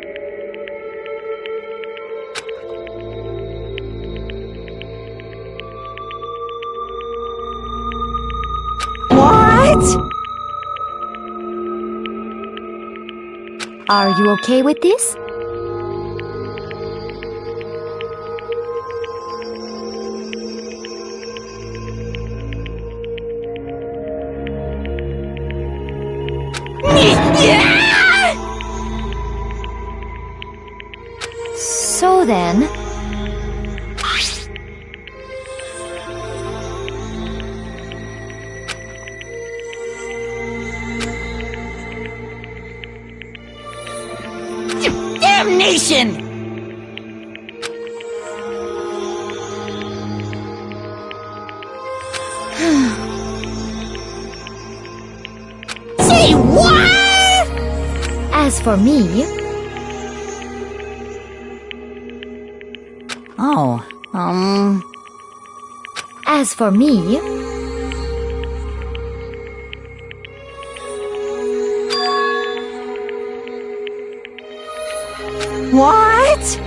What? Are you okay with this? Damnation! Say what? As for me... As for me... What?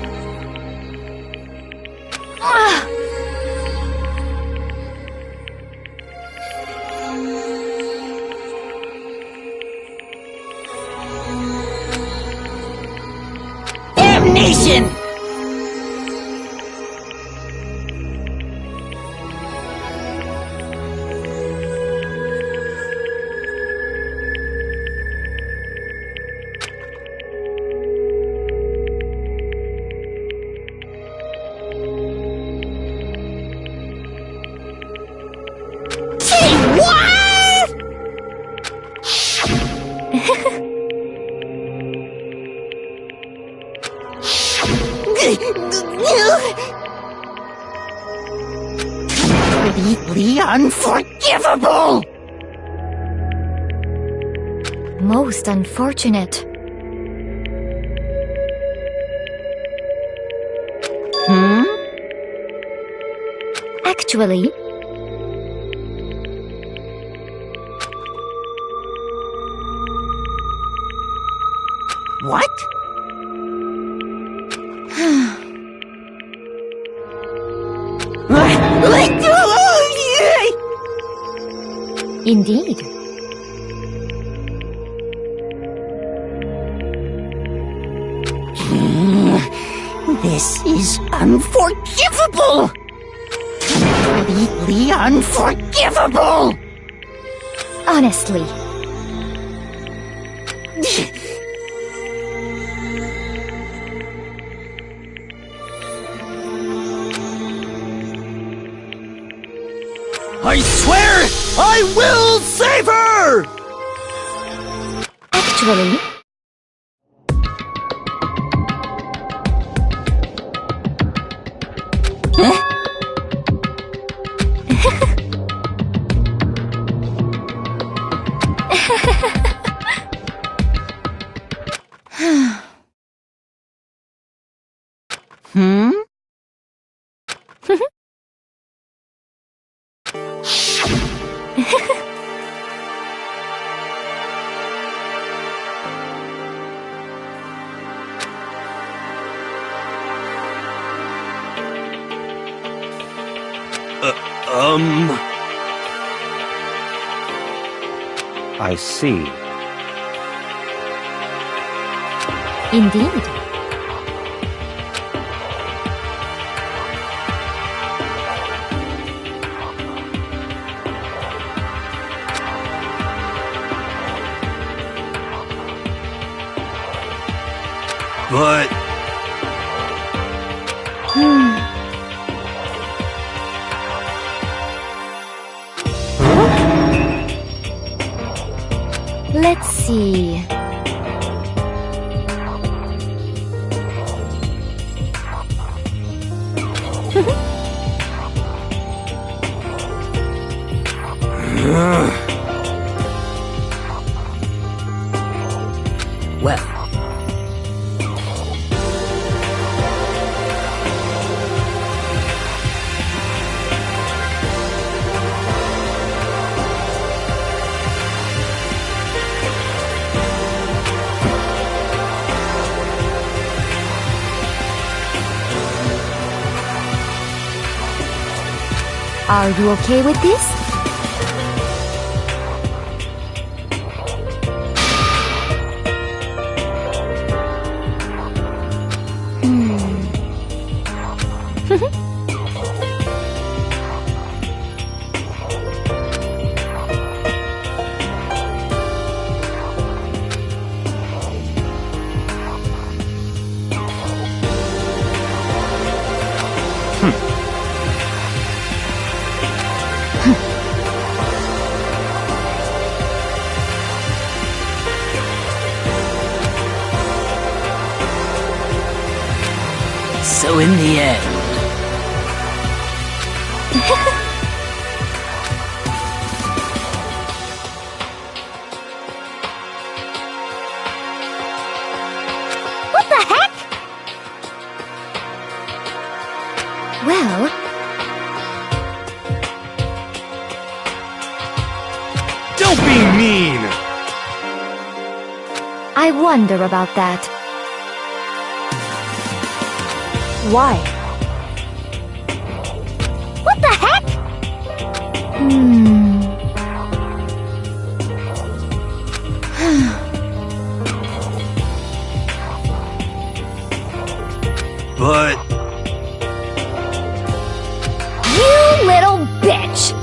Damnation! Completely unforgivable! Most unfortunate. Actually... What? Indeed. This is unforgivable! Completely unforgivable! Honestly. I swear I will save her! Actually... I see. Indeed. But... Let's see... Well, Are you okay with this? What the heck? Well, Don't be mean! I wonder about that. Why? What the heck? But... You little bitch!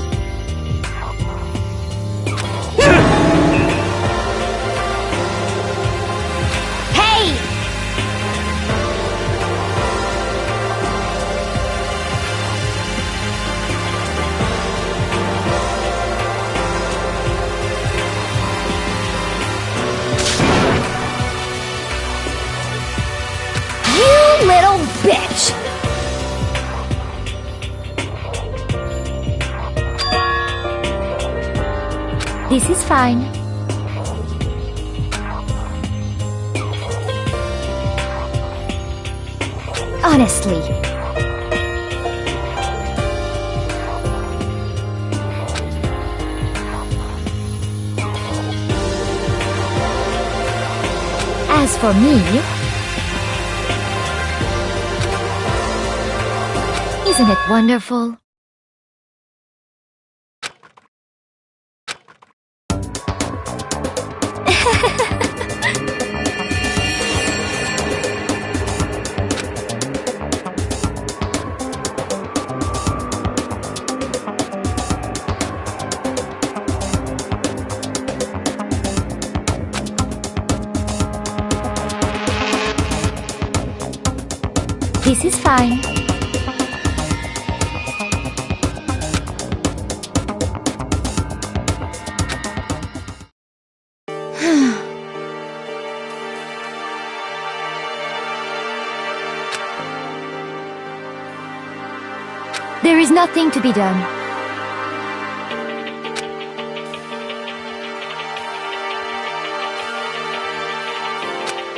Hey! You little bitch! This is fine. Honestly. As for me, isn't it wonderful? This is fine. There is nothing to be done.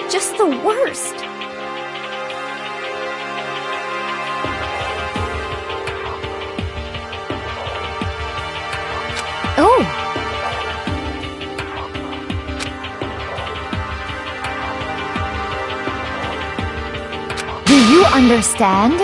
Just the worst. Oh! Do you understand?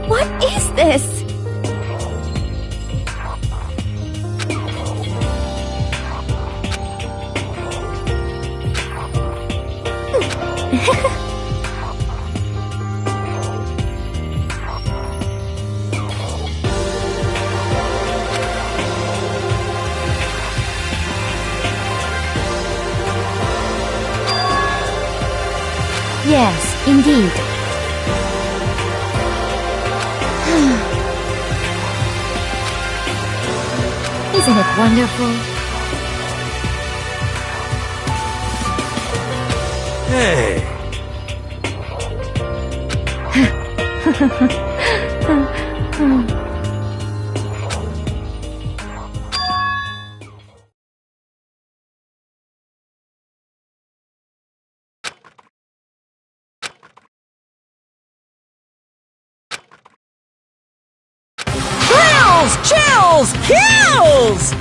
What is this? Yes, indeed. Isn't it wonderful? Hey! Chills! Kills!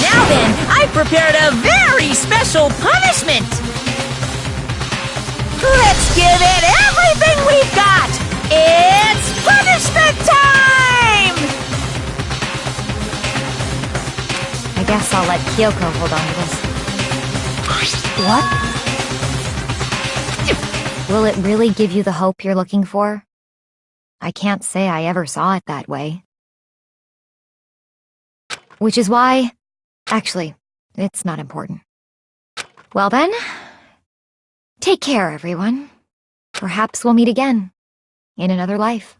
Now then, I've prepared a very special punishment! Let's give it everything we've got! It's punishment time! I guess I'll let Kyoko hold on to this. What? Will it really give you the hope you're looking for? I can't say I ever saw it that way. Which is why... Actually, it's not important. Well then, take care, everyone. Perhaps we'll meet again, in another life.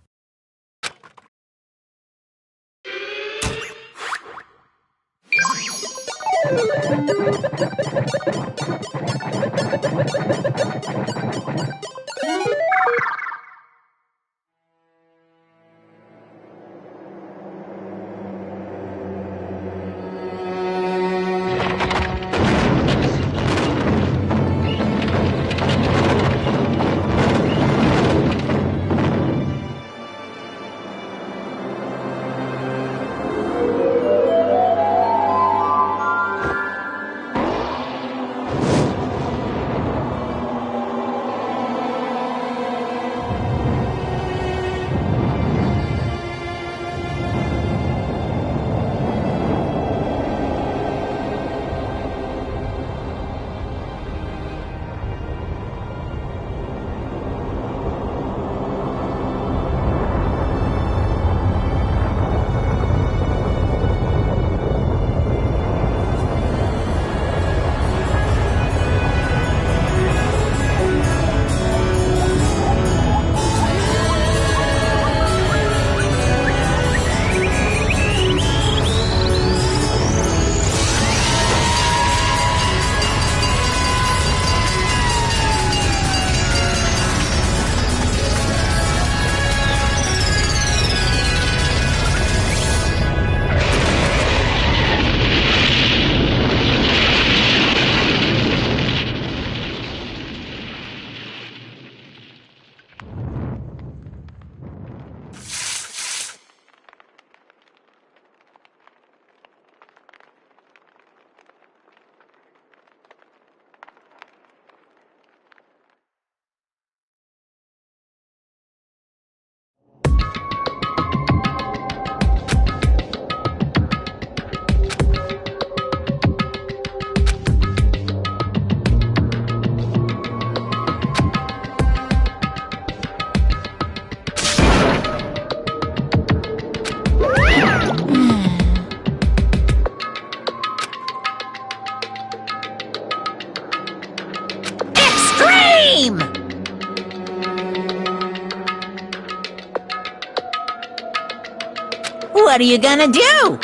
What are you gonna do?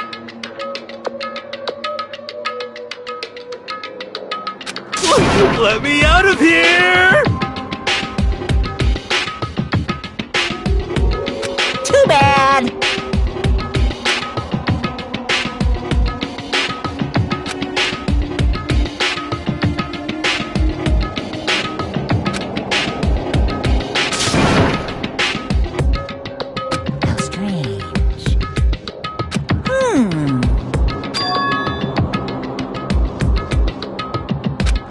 Let me out of here! Too bad. How strange.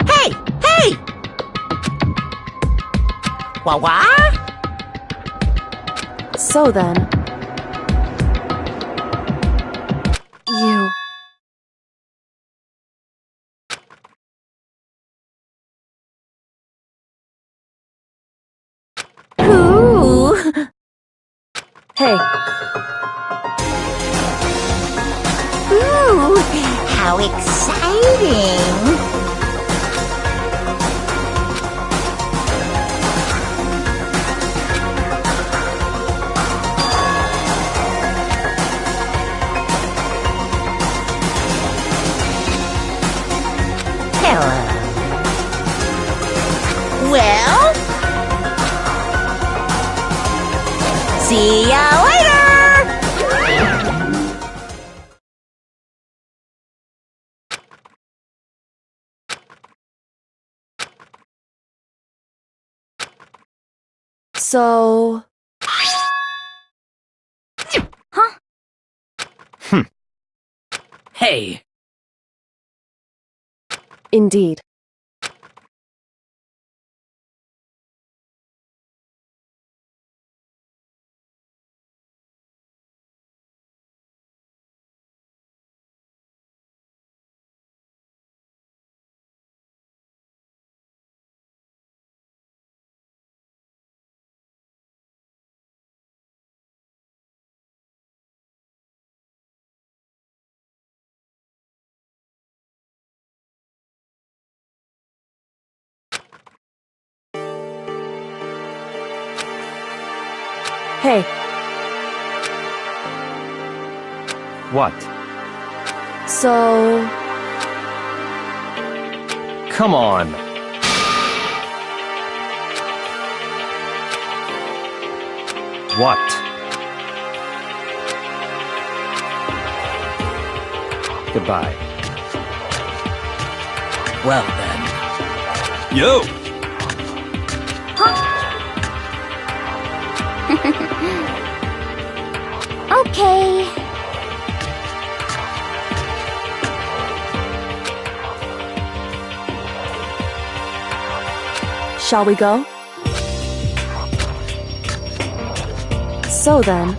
Hey! Hey! Wah-wah? So then... You... Ooh! Hey, Ooh! How exciting! Hello. Well? See ya later! so... Hey, Indeed. Hey, What? so... come on. What? Goodbye. Well then. Yo! Okay. Shall we go? So then...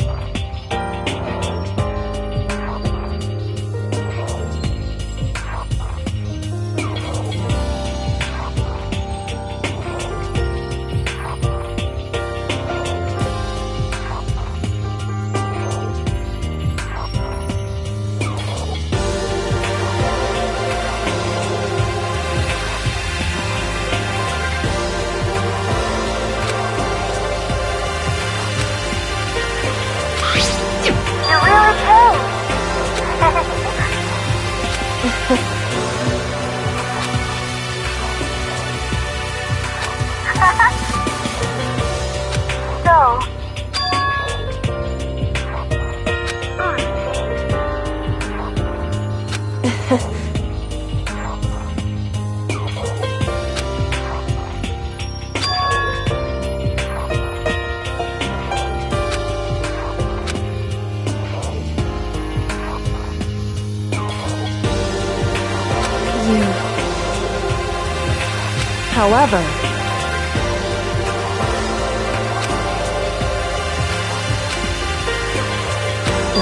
However...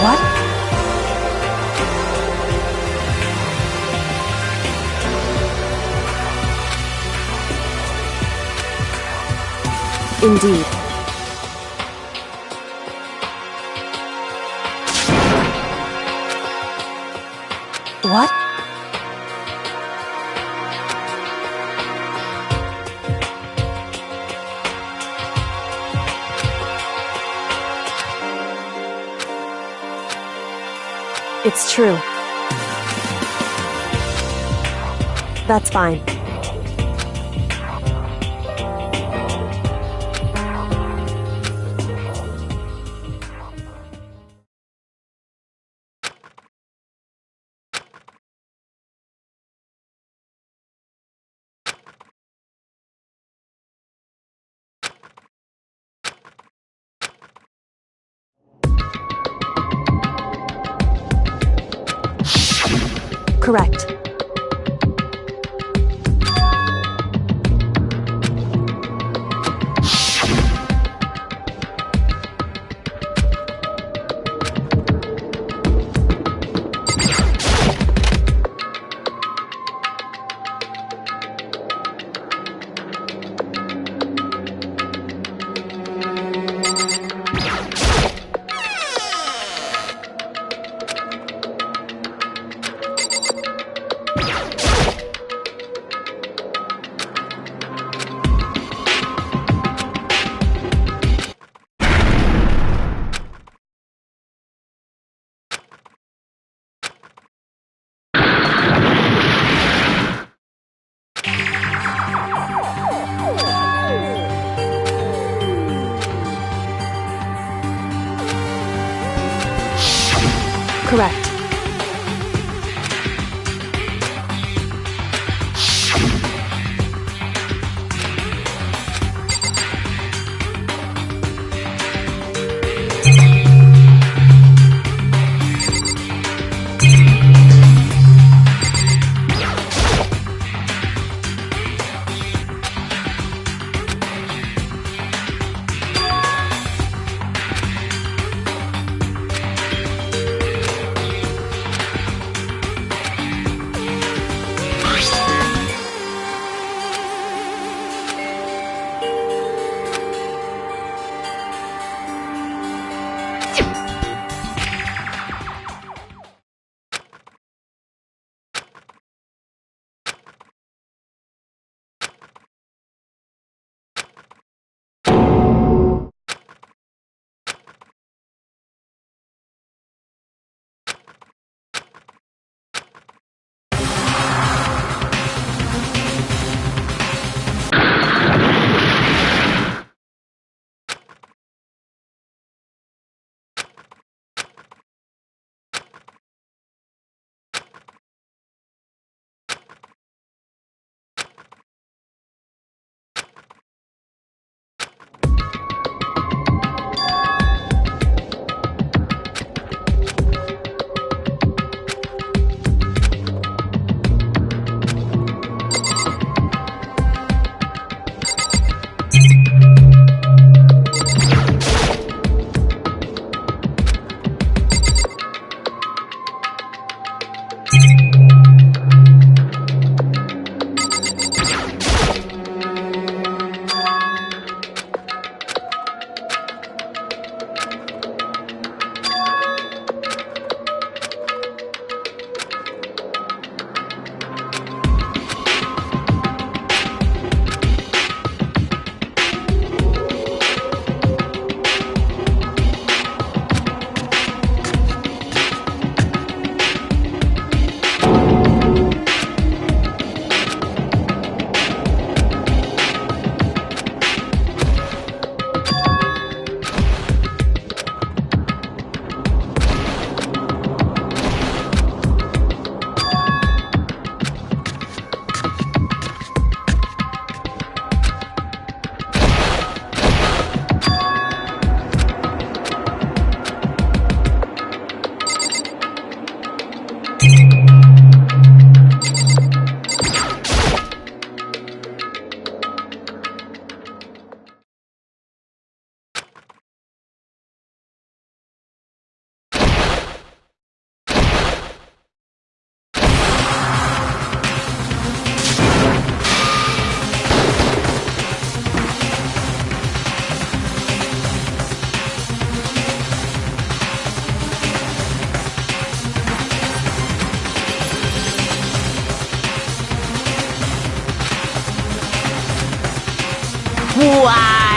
What? Indeed. What? It's true. That's fine. Correct. Correct.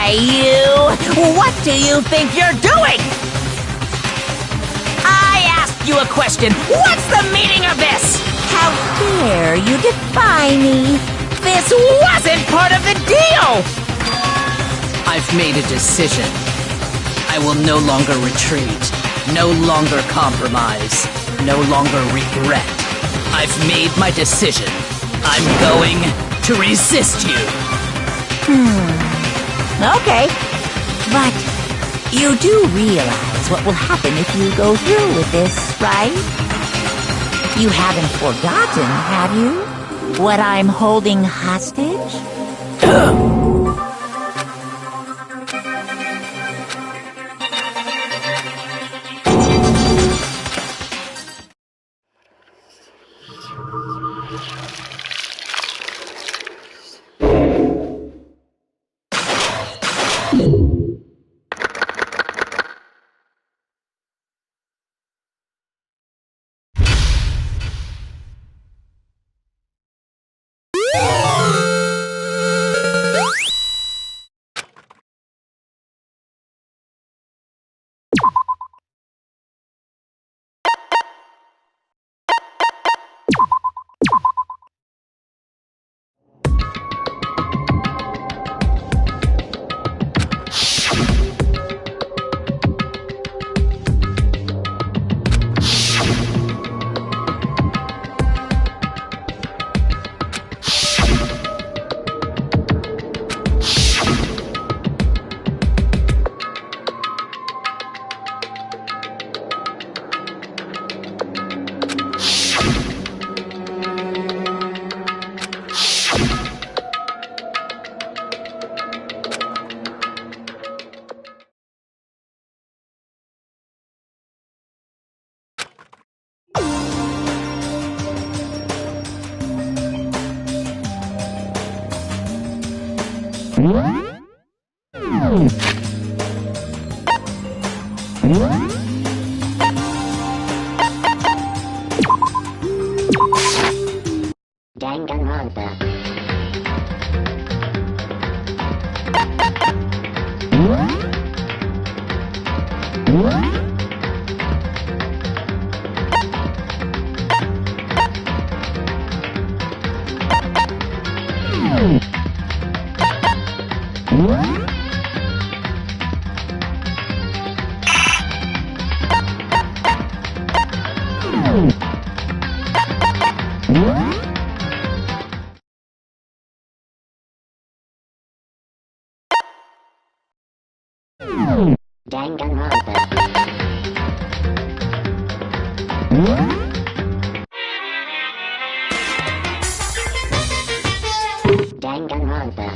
Why, what do you think you're doing? I asked you a question. What's the meaning of this? How dare you defy me? This wasn't part of the deal! I've made a decision. I will no longer retreat, no longer compromise, no longer regret. I've made my decision. I'm going to resist you. Okay. But you do realize what will happen if you go through with this, right? You haven't forgotten, have you? What I'm holding hostage? Danganronpa. Danganronpa. Danganronpa.